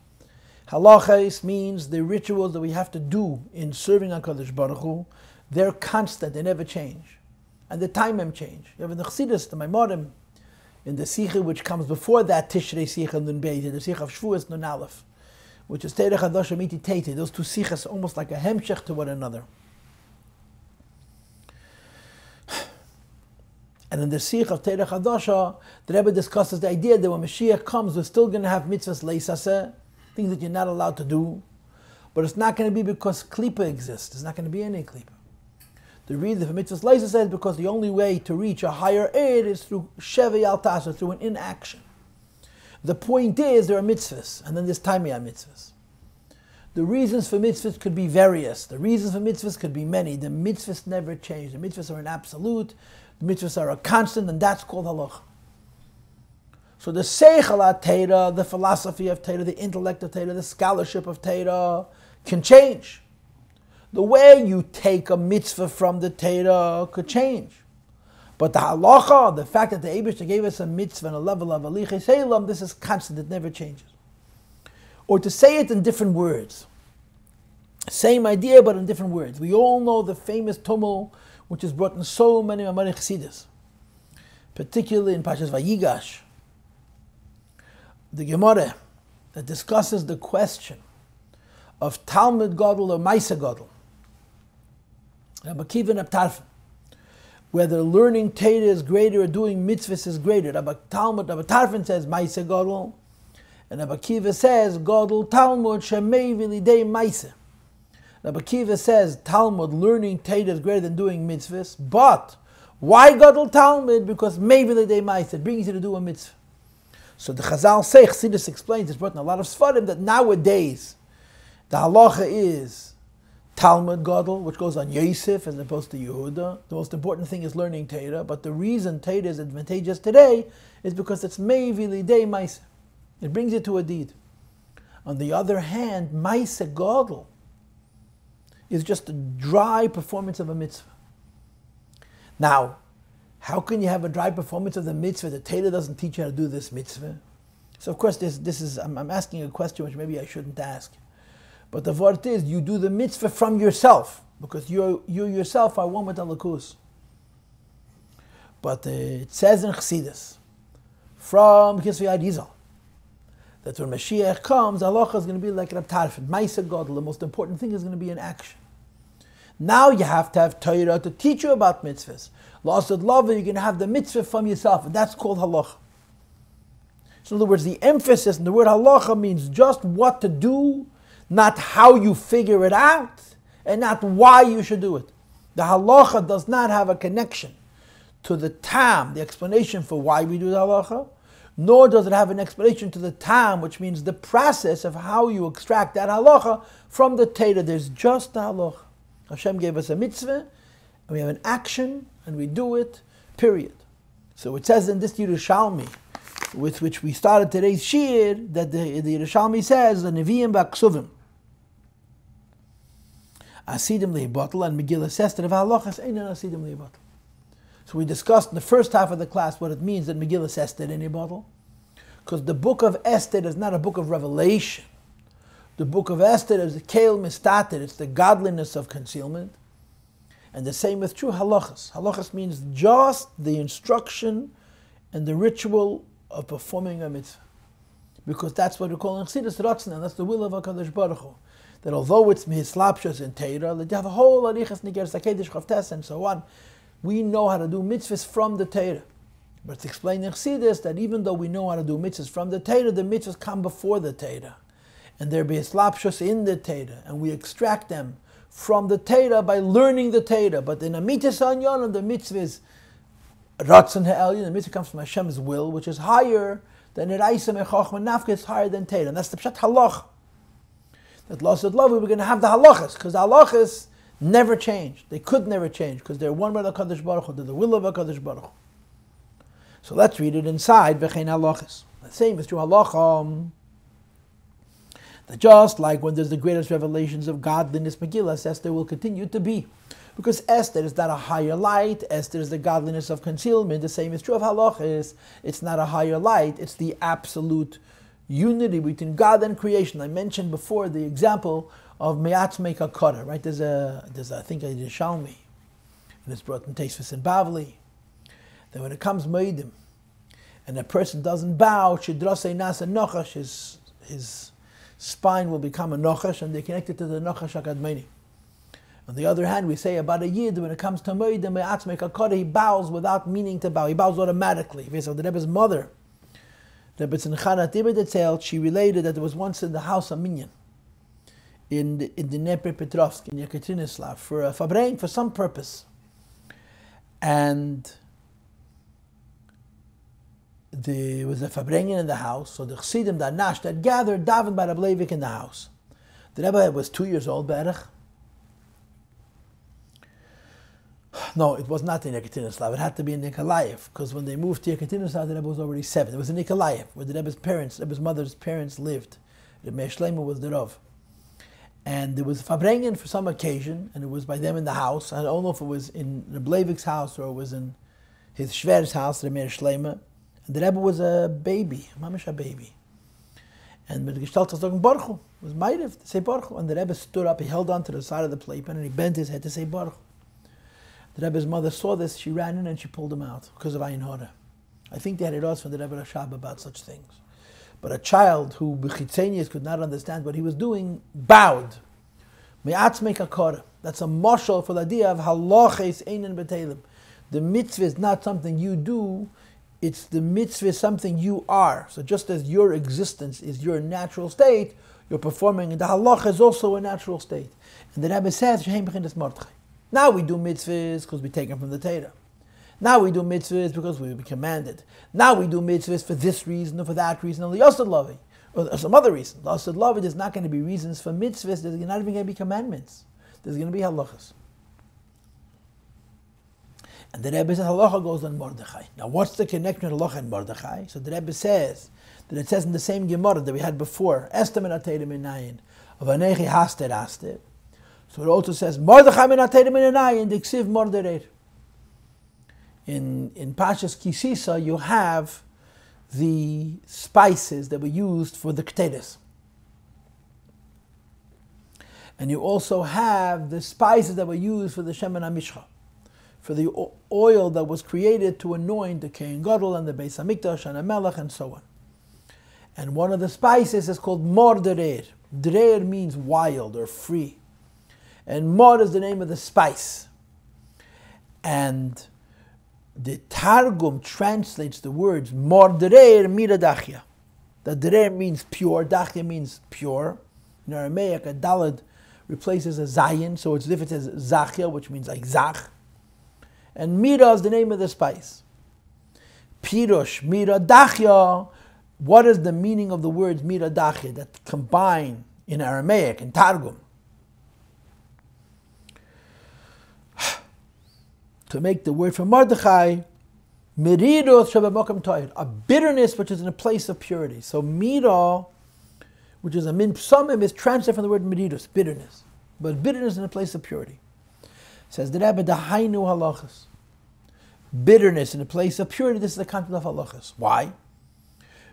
Halachas means the rituals that we have to do in serving HaKadosh Baruch Hu. They're constant, they never change. And the time change. You have in the Chassidus, the Maamarim, in the Sikha which comes before that Tishrei Sikha Nun Beis, the Sikha of Shavuos Nun Aleph, which is Teireh Chadasha Miti Teite. Those two Sikhas are almost like a hemshech to one another. And in the Sikh of Teireh Chadasha, the Rebbe discusses the idea that when Mashiach comes, we're still going to have mitzvahs leisaseh, things that you're not allowed to do, but it's not going to be because klipa exists. There's not going to be any klipa. The reason for mitzvahs leisaseh is because the only way to reach a higher aid is through shevei al tasa, through an inaction. The point is there are mitzvahs, and then there's taimei mitzvahs. The reasons for mitzvahs could be various. The reasons for mitzvahs could be many. The mitzvahs never change. The mitzvahs are an absolute. The mitzvahs are a constant, and that's called halach. So the seichel ha-Torah, the philosophy of Torah, the intellect of Torah, the scholarship of Torah can change. The way you take a mitzvah from the Torah could change. But the halacha, the fact that the Eibishter gave us a mitzvah on a level of alichei selam, this is constant, it never changes. Or to say it in different words. Same idea, but in different words. We all know the famous tumul, which is brought in so many Maamar Chassidus, particularly in Parshas Vayigash, the Gemara that discusses the question of Talmud Gadol or Maisa Gadol, Rabbi Akiva and Abtarfin, whether learning Torah is greater or doing mitzvahs is greater. Rabbi Tarfin says Maisa Gadol, and Rabbi Akiva says Gadol Talmud Shemei V'lidei Maisa. Rabbi Akiva says Talmud, learning Torah is greater than doing mitzvahs, but why Gadol Talmud? Because Mei V'lidei Maisa, it brings you to do a mitzvah. So the Chazal say, Chassidus explains, it's brought in a lot of Sfarim, that nowadays the halacha is Talmud Gadol, which goes on Yosef as opposed to Yehuda. The most important thing is learning Torah, but the reason Torah is advantageous today is because it's Mei V'lidei Maisa. It brings you to a deed. On the other hand, Maisa Gadol is just a dry performance of a mitzvah. Now, how can you have a dry performance of the mitzvah? The Torah doesn't teach you how to do this mitzvah. So of course, I'm asking a question which maybe I shouldn't ask. But the word is, you do the mitzvah from yourself, because you yourself are one with Alakus. But it says in Chassidus, from Kisvei Arizal, that when Mashiach comes, halacha is going to be like Rab Tarfin, Maisa Gadol. The most important thing is going to be in action. Now you have to have Torah to teach you about mitzvahs. L'asad lava, you're going to have the mitzvah from yourself, and that's called halacha. So in other words, the emphasis in the word halacha means just what to do, not how you figure it out, and not why you should do it. The halacha does not have a connection to the tam, the explanation for why we do the halacha, nor does it have an explanation to the tam, which means the process of how you extract that halacha from the Torah. There's just the halacha. Hashem gave us a mitzvah, and we have an action, and we do it, period. So it says in this Yerushalmi, with which we started today's shir, that the Yerushalmi says, the Nevi'im ba'ksuvim, Asidim le'batel, and Megillah Esther of halachas einan asidim le'batel. So we discussed in the first half of the class what it means that Megillah Esther in a bottle, because the book of Esther is not a book of revelation. The book of Esther is the keil mistater, it's the godliness of concealment. And the same with true halachas. Halachas means just the instruction and the ritual of performing a mitzvah. Because that's what we call in Chassidus Ratzon, and that's the will of HaKadosh Baruch Hu. That although it's mihislapshas in Torah, that you have a whole arichas nigeres hakedesh chavtes and so on, We know how to do mitzvahs from the Torah. But it's explained in Chassidus that even though we know how to do mitzvahs from the Torah, the mitzvahs come before the Torah. And there be slapshus in the Torah. And we extract them from the Torah by learning the Torah. But in Amitis Anyonim, the mitzvah is Ratzon Ha'elyon, the mitzvah comes from Hashem's will, which is higher than Eraisa Mechochma Nafka, it's higher than Torah. And that's the Pshat Halach. That Lasad Love, we're going to have the halachas, because the halachas never change. They could never change, because they're one by the HaKadosh Baruch Hu, they're the will of HaKadosh Baruch Hu. So let's read it inside, V'chein halachas. The same is true halacha. That just like when there's the greatest revelations of godliness, Megillah, Esther will continue to be. Because Esther is not a higher light, Esther is the godliness of concealment. The same is true of halachas. It's not a higher light, it's the absolute unity between God and creation. I mentioned before the example of Me'atzmei Kakara, right? There's I think a Yishalmi, and it's brought in Teisvis and Bavli, that when it comes Moedim, and a person doesn't bow, Shidrasei Nasa Nochash, his spine will become a Nochash, and they connect it to the Nochash HaKadmeni. On the other hand, we say about a Yid, when it comes to Moedim, Me'atzmei Kakara, he bows without meaning to bow, he bows automatically. So the Rebbe's mother, Rebbe Tzimchana Tibet, she related that there was once in the house a minyan in the Dnepr Petrovsk in Yekaterinoslav for a fabrein, for some purpose. And there was a fabrein in the house, so the Chassidim, the Anash, that gathered davened by Rabbi Leivik in the house. The Rebbe was 2 years old, Berech. No, it was not in Yekaterinoslav. It had to be in Nikolaev, because when they moved to Yekaterinoslav, the Rebbe was already 7. It was in Nikolaev, where the Rebbe's mother's parents lived. The Meir Shleima was the Rav. And there was Fabrengen for some occasion, and it was by them in the house. I don't know if it was in Rebbe Leivik's house or it was in his Shver's house, the Meir Shleima. And the Rebbe was a baby, mamish a baby. And when the Gestalt was talking Baruch Hu, it was Meirev to say Baruch Hu. And the Rebbe stood up, he held on to the side of the playpen, and he bent his head to say Baruch Hu. The Rebbe's mother saw this, she ran in and she pulled him out because of Ayin Hora. I think they had it also from the Rebbe Rashab about such things. But a child who B'chitzenius could not understand what he was doing, bowed. Me'atzmei kakara. That's a mashal for the idea of halaches einin b'telim. The mitzvah is not something you do, it's the mitzvah is something you are. So just as your existence is your natural state, you're performing, and the halacha is also a natural state. And the Rebbe says, Shehem b'chinas Mordechai. Now we do mitzvahs because we take them from the Torah. Now we do mitzvahs because we were commanded. Now we do mitzvahs for this reason or for that reason, or Yosad Lavi, or some other reason. Yosad Lavi, there's not going to be reasons for mitzvahs, there's not even going to be commandments. There's going to be halachas. And the Rebbe says halacha goes on Mordechai. Now what's the connection with halacha and Mordechai? So the Rebbe says that it says in the same Gemara that we had before, Estem and Ateirim Inayin, of Anechi Haster Aster. So it also says, Mordechai min Ateirim Inayin, the Ksiv Morderer. In Pashas Kisisa, you have the spices that were used for the Keteris. And you also have the spices that were used for the Shemen HaMishcha, for the oil that was created to anoint the Kohen Gadol and the Beis HaMikdash and the Melech and so on. And one of the spices is called Morderer. Derer means wild or free. And Mor is the name of the spice. And the Targum translates the words Morderer mira dachya. The Derer means pure, dachya means pure. In Aramaic, a dalad replaces a zayin, so it's as if it says zachya, which means like zach. And mira is the name of the spice. Pirush, mira dachya. What is the meaning of the words mira dachya that combine in Aramaic, in Targum? To make the word for Mordechai, miridos shabamokim toyer, a bitterness which is in a place of purity. So mira, which is a min psamim, is translated from the word miridos, bitterness. But bitterness in a place of purity. Says the Rebbe, dahainu halachas. Bitterness in a place of purity, this is the concept of halachas. Why?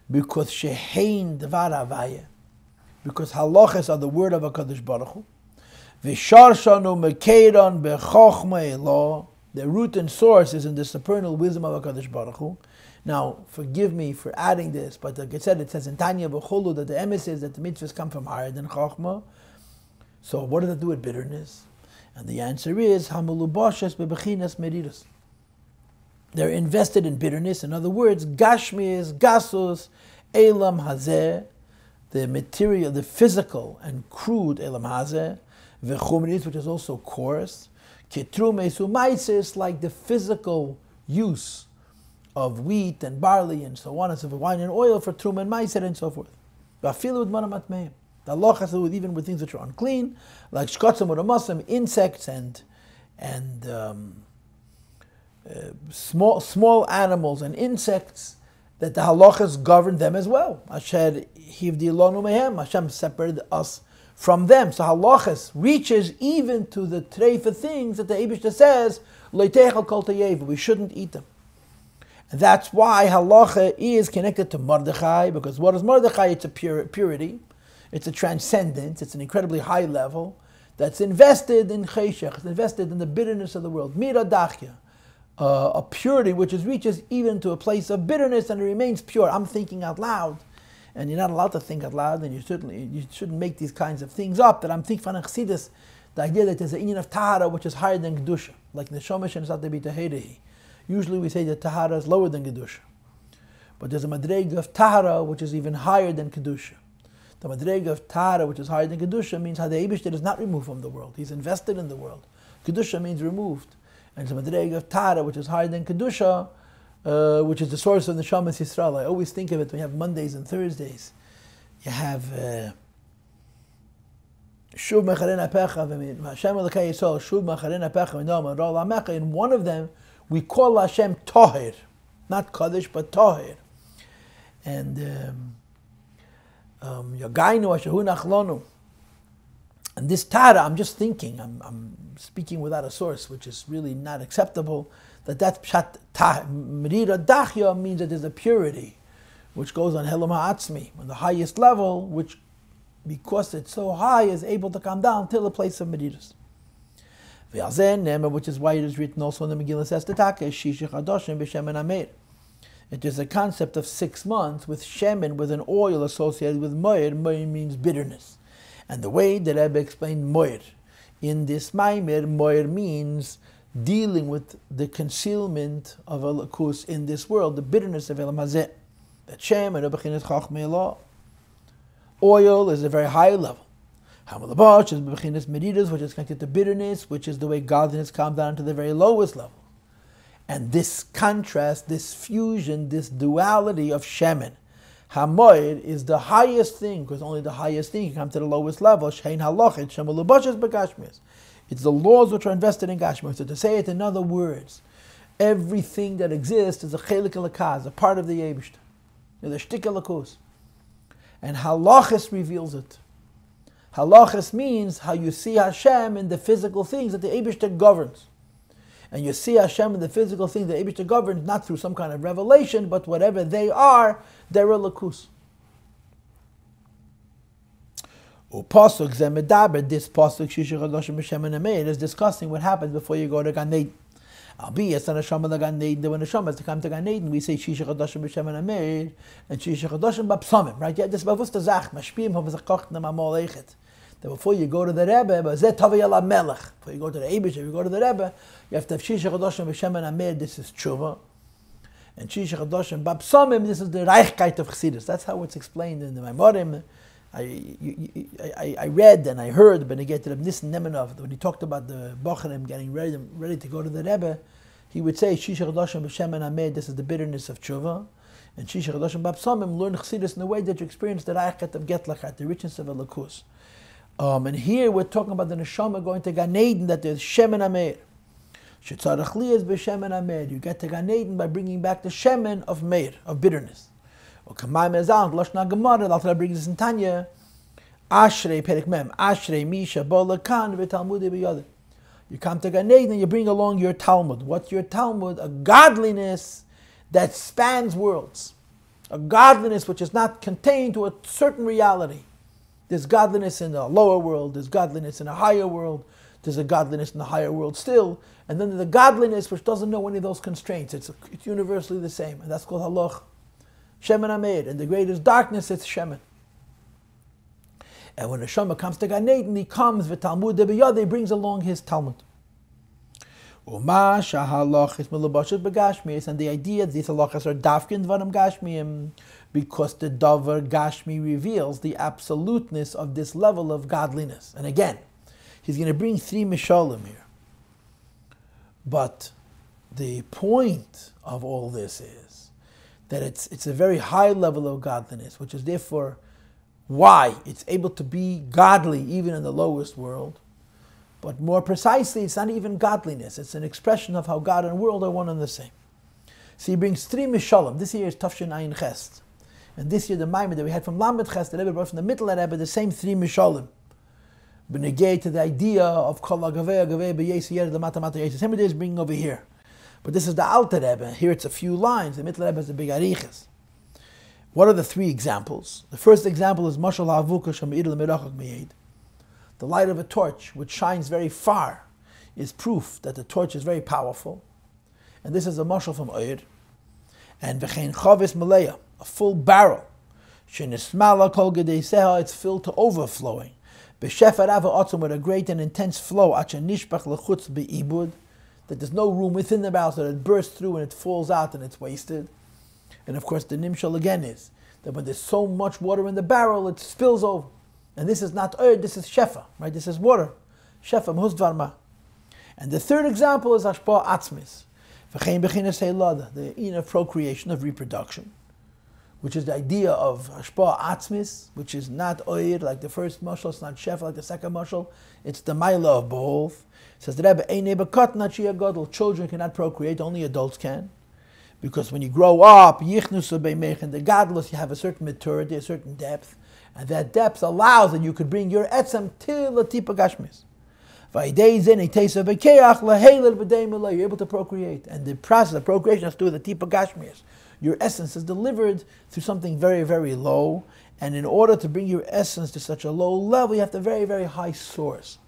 Because shehein devar havaya. Because halachas are the word of HaKadosh Baruch Hu. V'sharshanu mekeiron bechochma elah. The root and source is in the supernal wisdom of HaKadosh Baruch Hu. Now, forgive me for adding this, but like I said, it says in Tanya B'cholu that the emes is that the mitzvahs come from higher than Chochmah. So what does it do with bitterness? And the answer is, Hamuluboshes bebechinas meridus. They're invested in bitterness. In other words, gashmis, gasus, elam hazeh, the material, the physical and crude elam hazeh, v'chumris, which is also coarse, ketrumes umaisis, like the physical use of wheat and barley and so on and so forth, wine and oil for trum and maiser and so forth. V'afilu udmanam atmeim. The Allah has to do even with things which are unclean, like shkotzim or amasam, insects and small animals and insects, that the halachas govern them as well. Asher hivdi lonu mehem, Hashem separated us from them. So halachas reaches even to the treifa things that the Eibishter says, lo teichel kol tayevu, we shouldn't eat them. And that's why halacha is connected to Mordechai, because what is Mordechai? It's a purity, it's a transcendence, it's an incredibly high level that's invested in cheshech, it's invested in the bitterness of the world. Mira dachya, a purity which reaches even to a place of bitterness and it remains pure. I'm thinking out loud, and you're not allowed to think out loud, and you shouldn't make these kinds of things up. That I'm thinking from Chassidus, the idea that there's an inyan of tahara which is higher than kedusha, like the shomesh and zat b'taherehi. Usually we say that tahara is lower than kedusha, but there's a madrega of tahara which is even higher than kedusha. The madrega of tahara which is higher than kedusha means how the Eibishter is not removed from the world; he's invested in the world. Kedusha means removed. And the madrega of Tara, which is higher than Kedusha, which is the source of the Neshamas Yisrael. I always think of it when you have Mondays and Thursdays. You have Shuv Mecharen Apecha, Hashem Elokai Yisrael, Shuv Mecharen Apecha, V'nom Ro Lamecha. In one of them, we call Hashem Toher, not Kaddish, but Toher. And Yagainu Ashehu Nachlonu. And this Tara, I'm just thinking, I'm speaking without a source, which is really not acceptable, that Pshat Merira Dachya means that there's a purity, which goes on Helam Ha'atzmi, on the highest level, which, because it's so high, is able to come down till the place of Meriras. Which is why it is written also in the Megillah says, it is a concept of 6 months with shemen, with an oil associated with moir. Moir means bitterness. And the way the Rebbe explained moir in this Maimer, moir means dealing with the concealment of a lakus in this world, the bitterness of Elam Hazeh. That Shem and Rebbe Chachmei Law. Oil is a very high level. Hamalabash is Bechinas Meridas, which is connected to bitterness, which is the way godliness comes down to the very lowest level. And this contrast, this fusion, this duality of Shemen, Hamoir is the highest thing, because only the highest thing can come to the lowest level. Shein halachit, shemalubashes begashmis. It's the laws which are invested in gashmis. So to say it in other words, everything that exists is a chelik elakaz, a part of the Eibishter, the shtik elakos. And halachis reveals it. Halachis means how you see Hashem in the physical things that the Eibishter governs. And you see Hashem in the physical things that Eibishter governs, not through some kind of revelation, but whatever they are, they're a lakus. Pasuk Zemedaber, this pasuk Shisha Chadoshim B'Shem and Ameir is discussing what happens before you go to Gan Eden. Albeit it's not a Shama the Gan Eden. When a Shama is to come to Gan Eden, we say Shisha Chadoshim B'Shem and Ameir and Shisha Chadoshim B'Psamim. Right? Yeah, this is Bavus Tazach Mashpim Havzakocht Namamol Eichet. That before you go to the Rebbe, before you go to the Eibush, if you go to the Rebbe, you have to have Shisha Chadoshim B'Shem and Ameir. This is Tshuva. And Shisha Chadoshim B'Psamim, this is the Reichkeit of Chassidus. That's how it's explained in the Maamarim. I read and I heard Ben Eget Reb Nissen Nemenov, when he talked about the Bocharim getting ready to go to the Rebbe, he would say Shisha Chadoshim B'Shem and Ameir, this is the bitterness of Tshuva. And Shisha Chadoshim B'Psamim, learn Chassidus in the way that you experience the Reichkeit of Getlachat, the richness of Elokus. And here we're talking about the Neshama going to Gan Eden, that there's Shemen Ameir. Shetzarach li is b'Shemen Ameir. You get to Gan Eden by bringing back the Shemen of Meir, of bitterness. Kamay Mezal, Lashna Gemara, the Alter brings this in Tanya. Ashrei Perek Mem, Ashrei Misha Bolakan v'Talmudi b'Yodeh. You come to Gan Eden and you bring along your Talmud. What's your Talmud? A godliness that spans worlds. A godliness which is not contained to a certain reality. There's godliness in the lower world, there's godliness in a higher world, there's a godliness in the higher world still, and then there's a godliness which doesn't know any of those constraints. It's universally the same, and that's called Halach. Shemen Ameir. In the greatest darkness, it's Shemen. And when the Neshama comes to Gan Eden, he comes with Talmud B'yad, he brings along his Talmud. And the idea that these halachas are dafkin dvarim gashmiyim, because the davar gashmi reveals the absoluteness of this level of godliness. And again, he's going to bring 3 mishalim here. But the point of all this is that it's a very high level of godliness, which is therefore why it's able to be godly even in the lowest world. But more precisely, it's not even godliness. It's an expression of how God and world are one and the same. So he brings 3 mishalim. This year is Tafshin Ayin Chest. And this year the Maamar that we had from Lamed Chest, the Rebbe brought from the middle of Rebbe, the same 3 mishalim. Benegay to the idea of Kol HaGavei HaGavei B'Yesi Yered L'Mata Mata Yesi. Same idea is bringing over here. But this is the Alter Rebbe. Here it's a few lines. The middle Rebbe is the big ariches. What are the 3 examples? The first example is Mashal HaAvuka Sham'ir L'Merachak Miyed. The light of a torch, which shines very far, is proof that the torch is very powerful. And this is a mashal from Oyer. And V'chein Chavis Maleya, a full barrel. Shenismala Kol Gedei Seha, it's filled to overflowing. B'shefer Ava Otzum, with a great and intense flow, Acha Nishbach L'chutz Be'ibud, that there's no room within the barrel, so that it bursts through and it falls out and it's wasted. And of course the nimshal again is that when there's so much water in the barrel, it spills over. And this is not oil, this is shefa, right? This is water. Shefa, mhus. And the third example is hashpa atzmis. The in of procreation, of reproduction, which is the idea of hashpa atzmis, which is not oil like the first mashal, it's not shefa like the second mashal, it's the maila of both. It says the Rebbe, children cannot procreate, only adults can. Because when you grow up, the gadlus, you have a certain maturity, a certain depth. And that depth allows that you could bring your etzem till the tipa gashmis. You're able to procreate. And the process of procreation has to do with the tipa gashmis. Your essence is delivered through something very, very low. And in order to bring your essence to such a low level, you have a very, very high source.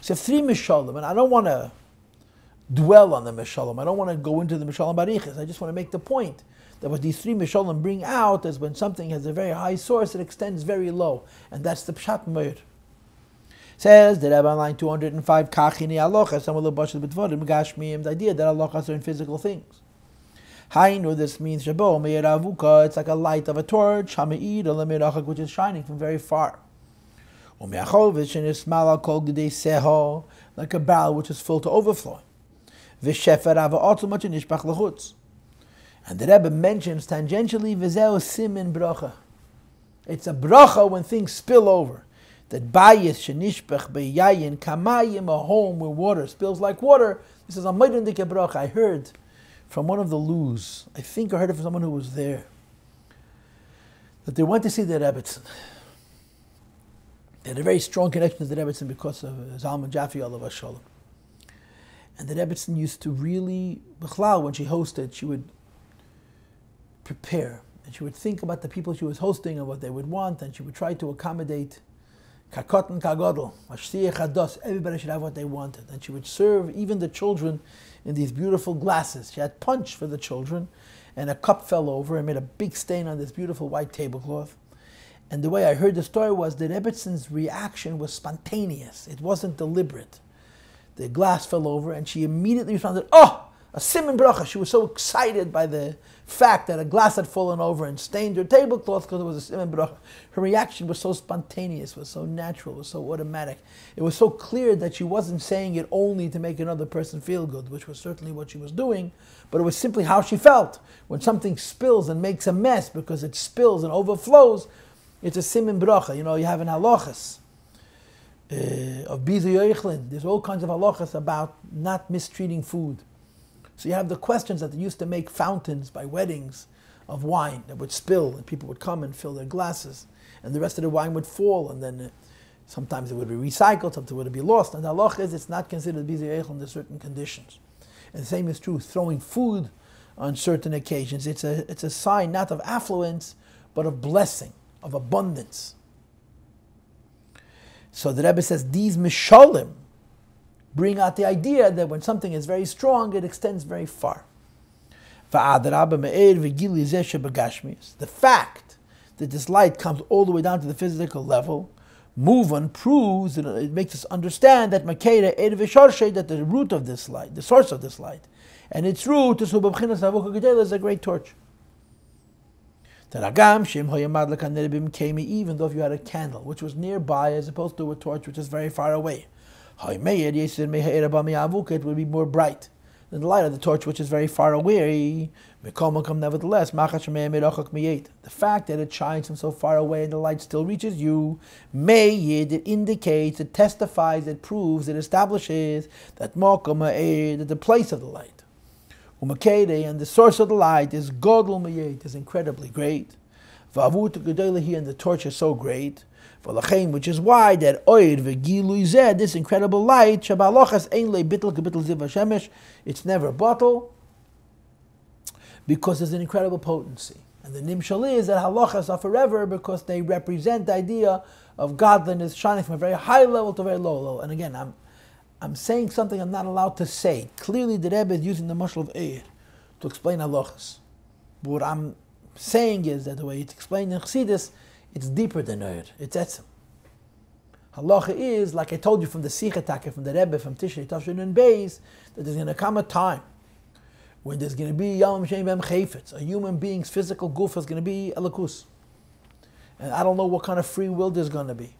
So you have 3 mishalim, and I don't want to dwell on the mishalim. I don't want to go into the mishalim bariches. I just want to make the point that what these 3 mishalim bring out is when something has a very high source, it extends very low. And that's the pshat meir. Says the Rebbe on line 205, Kachini alochas, some of the bashas b'tvorim, gashmiyim, the idea that alochas are in physical things. Hainu, this means shabo, meir avuka, it's like a light of a torch, hameir, lemirachak, which is shining from very far. Umeachovish, and ismala kol gedei seho, like a barrel which is full to overflowing. V'shefer ava otzumach nishbach lechutz. And the Rebbe mentions tangentially, v'zeo simin bracha. It's a bracha when things spill over. That bayis shenishbech beyayin kamayim, a home where water spills like water. This is a maiden dike bracha. I heard from one of the Luz, I think I heard it from someone who was there, that they went to see the Rebbetzin. They had a very strong connection to the Rebbetzin because of Zalman Jaffe Olav Shalom. And the Rebbetzin used to really, B'chlal, when she hosted, she would prepare. And she would think about the people she was hosting and what they would want, and she would try to accommodate kakot and kagodl, mashtiach hados, everybody should have what they wanted. And she would serve even the children in these beautiful glasses. She had punch for the children, and a cup fell over and made a big stain on this beautiful white tablecloth. And the way I heard the story was that Rebbetzин's reaction was spontaneous. It wasn't deliberate. The glass fell over and she immediately responded, "Oh, a siman bracha." She was so excited by the fact that a glass had fallen over and stained her tablecloth because it was a siman bracha. Her reaction was so spontaneous, was so natural, was so automatic. It was so clear that she wasn't saying it only to make another person feel good, which was certainly what she was doing, but it was simply how she felt. When something spills and makes a mess because it spills and overflows, it's a siman bracha. You know, you have an halachas of Bizu Yoichlin. There's all kinds of halachas about not mistreating food. So you have the questions that they used to make fountains by weddings of wine that would spill, and people would come and fill their glasses, and the rest of the wine would fall, and then sometimes it would be recycled, sometimes it would be lost. And the halach is it's not considered Bizu Yoichlin under certain conditions. And the same is true throwing food on certain occasions. It's a sign not of affluence, but of blessing, of abundance. So the Rebbe says these mishalim bring out the idea that when something is very strong, it extends very far. The fact that this light comes all the way down to the physical level Muvan proves, it makes us understand that Makeda Eid V'Sharshay, that the root of this light, the source of this light, and its root is a great torch. Even though if you had a candle which was nearby as opposed to a torch which is very far away, it would be more bright than the light of the torch which is very far away. Nevertheless, the fact that it shines from so far away and the light still reaches you, it indicates, it testifies, it proves, it establishes that the place of the light, and the source of the light is Godel Mayet, is incredibly great. And the torch is so great, which is why that this incredible light, it's never bottle, because there's an incredible potency. And the nimshal is that halachas are forever because they represent the idea of godliness shining from a very high level to a very low level. And again, I'm saying something I'm not allowed to say. Clearly the Rebbe is using the mashal of Eir to explain halachas. But what I'm saying is that the way it's explained in Chassidus, it's deeper than Eir. It's etzem. Halacha is, like I told you from the Sikha from the Rebbe, from Tishrei Tavshin and Beis, that there's going to come a time when there's going to be Yom Shem Bem Chayfetz, a human being's physical goof is going to be Elakus. And I don't know what kind of free will there's going to be.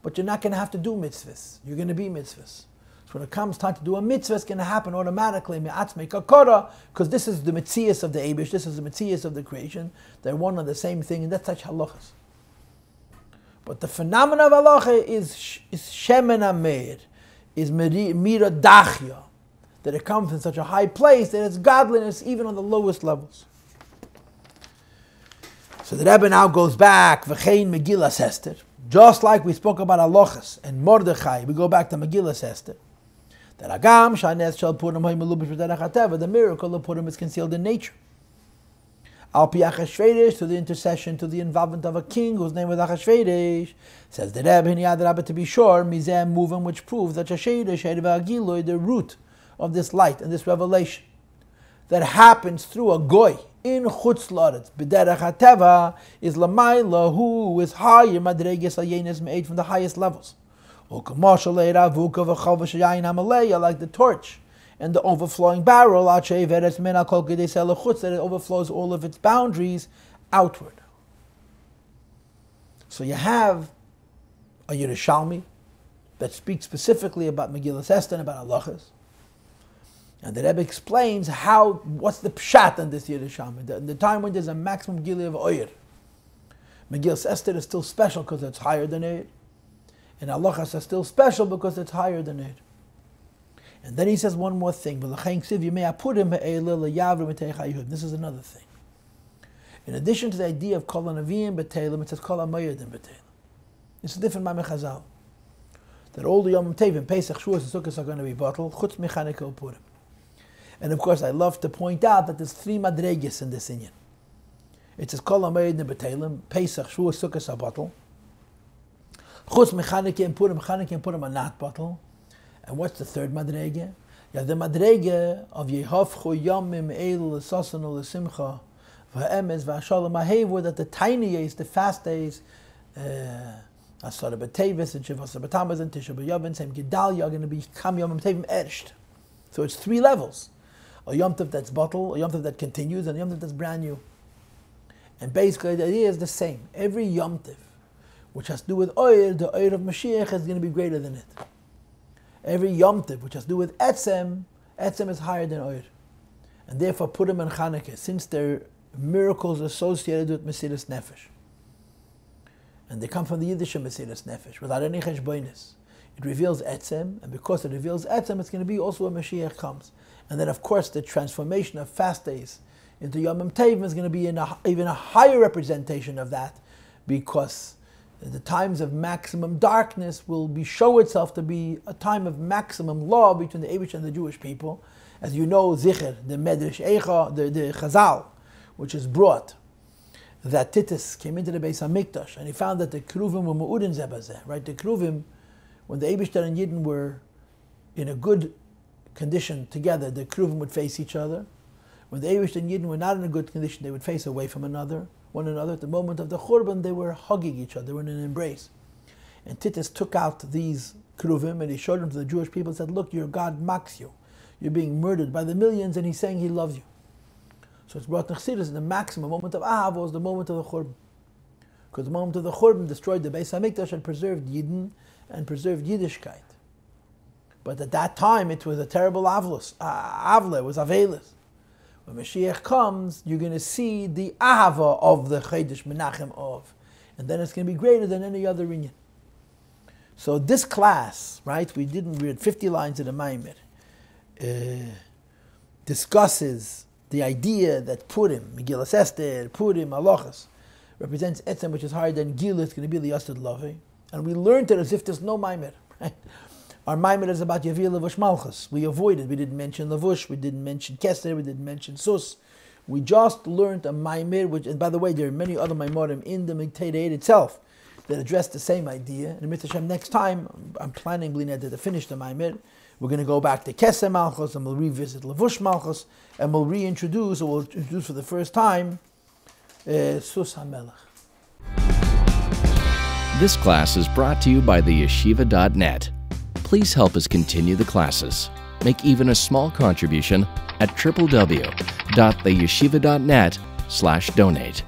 But you're not going to have to do mitzvahs. You're going to be mitzvahs. So when it comes time to do a mitzvah, it's going to happen automatically, because this is the mitzias of the Eibush, this is the mitzias of the creation. They're one and the same thing, and that's such halachas. But the phenomenon of halacha is shemen ameir, is mira dachya, that it comes in such a high place that it's godliness even on the lowest levels. So the Rebbe now goes back, v'chein Megillas Esther, just like we spoke about halachas and Mordechai, we go back to Megillas Esther. That Agam Shanes Shel Purim Melubish B'derech HaTeva, the miracle of Purim is concealed in nature. Al Pi Achashverosh, to the intercession, to the involvement of a king whose name was Achashverosh, says the Rebbe, Hiniyad Rabbe, to be sure, Mizeh moving, which proves that Shasheidosh, Agiloi, the root of this light and this revelation that happens through a goy in Chutz La'aretz B'derech HaTeva is Lamayla, who is higher Madreges Ayenes Me'ed, from the highest levels. Like the torch and the overflowing barrel, that it overflows all of its boundaries outward. So you have a Yerushalmi that speaks specifically about Megillas Esther and about halachas. And the Rebbe explains what's the pshat in this Yerushalmi. The time when there's a maximum gili of oyer. Megillas Esther is still special because it's higher than it. And halachas are still special because it's higher than it. And then he says one more thing. This is another thing. In addition to the idea of kol hanaviyim b'teilim, it says kol hamoyedim b'teilim. It's different by Mechazal. That all the Yom Tevim, Pesach, Shavuos, and Sukkot are going to be bottled, chutz mechaniko Purim. And of course, I love to point out that there's three madreges in this inyan. It says kol hamoyedim b'teilim, Pesach, Shavuos, Sukkot are bottled. Chutz mechanike and Purim are not bottled. And what's the third madrege? You have the madrege of Yehovchu Yomim Eil L'Sosanu L'Simcha V'Emes V'Ashalom Ha'Hevu, that the tiny days, the fast days, Asara B'Tevis and Shivasa B'Tamaz and Tisha B'Yavin, same Gedalia are going to become Yom Tevim Ersht. So it's three levels: a Yom Tov that's bottled, a Yom Tov that continues, and a Yom Tov that's brand new. And basically, the idea is the same. Every Yom Tov which has to do with oil, the oil of Mashiach is going to be greater than it. Every Yom Tov which has to do with etzem is higher than oil. And therefore Purim and Chanukah, since they're miracles associated with Mesiras Nefesh, and they come from the Yiddish Mesiras Nefesh, without any cheshbonis, it reveals etzem, and because it reveals etzem, it's going to be also when Mashiach comes. And then of course the transformation of fast days into Yom Tov is going to be even a higher representation of that, because the times of maximum darkness will show itself to be a time of maximum law between the Eibush and the Jewish people. As you know, Zicher, the Medrash Eicha, the Chazal, which is brought, that Titus came into the Beis HaMikdash and he found that the Kruvim were Mu'udin Zebazeh, right? The Kruvim, when the Eibush and Yidden were in a good condition together, the Kruvim would face each other. When the Eibush and Yidden were not in a good condition, they would face away from one another. At the moment of the Churban, they were hugging each other, they were in an embrace. And Titus took out these Kruvim and he showed them to the Jewish people and said, look, your God mocks you. You're being murdered by the millions and he's saying he loves you. So it's brought to Chassidus, the maximum moment of Ahava was the moment of the Churban. Because the moment of the Churban destroyed the Beis HaMikdash and preserved Yidden and preserved Yiddishkeit. But at that time it was a terrible Avlus. Avle was Avelis. When Mashiach comes, you're going to see the Ahava of the Chodesh Menachem of. And then it's going to be greater than any other Inyan. So this class, right, we didn't read 50 lines of the Maamar, discusses the idea that Purim, Megillas Esther, Purim, Malchus, represents Etzem, which is higher than Gila. It's going to be the Yasud Lavi. And we learned it as if there's no Maamar. Right? Our Maamar is about Yaveu, Levush, Malchus. We avoided. We didn't mention Levush. We didn't mention Keser. We didn't mention Sus. We just learned a Maamar, which, and by the way, there are many other Maamarim in the Miktei itself that address the same idea. And Mitzvah Hashem, next time, I'm planning, to finish the Maamar. We're going to go back to Keser Malchus, and we'll revisit Levush Malchus, and we'll reintroduce, or we'll introduce for the first time, Sus HaMelech. This class is brought to you by theyeshiva.net. Please help us continue the classes. Make even a small contribution at www.theyeshiva.net/donate.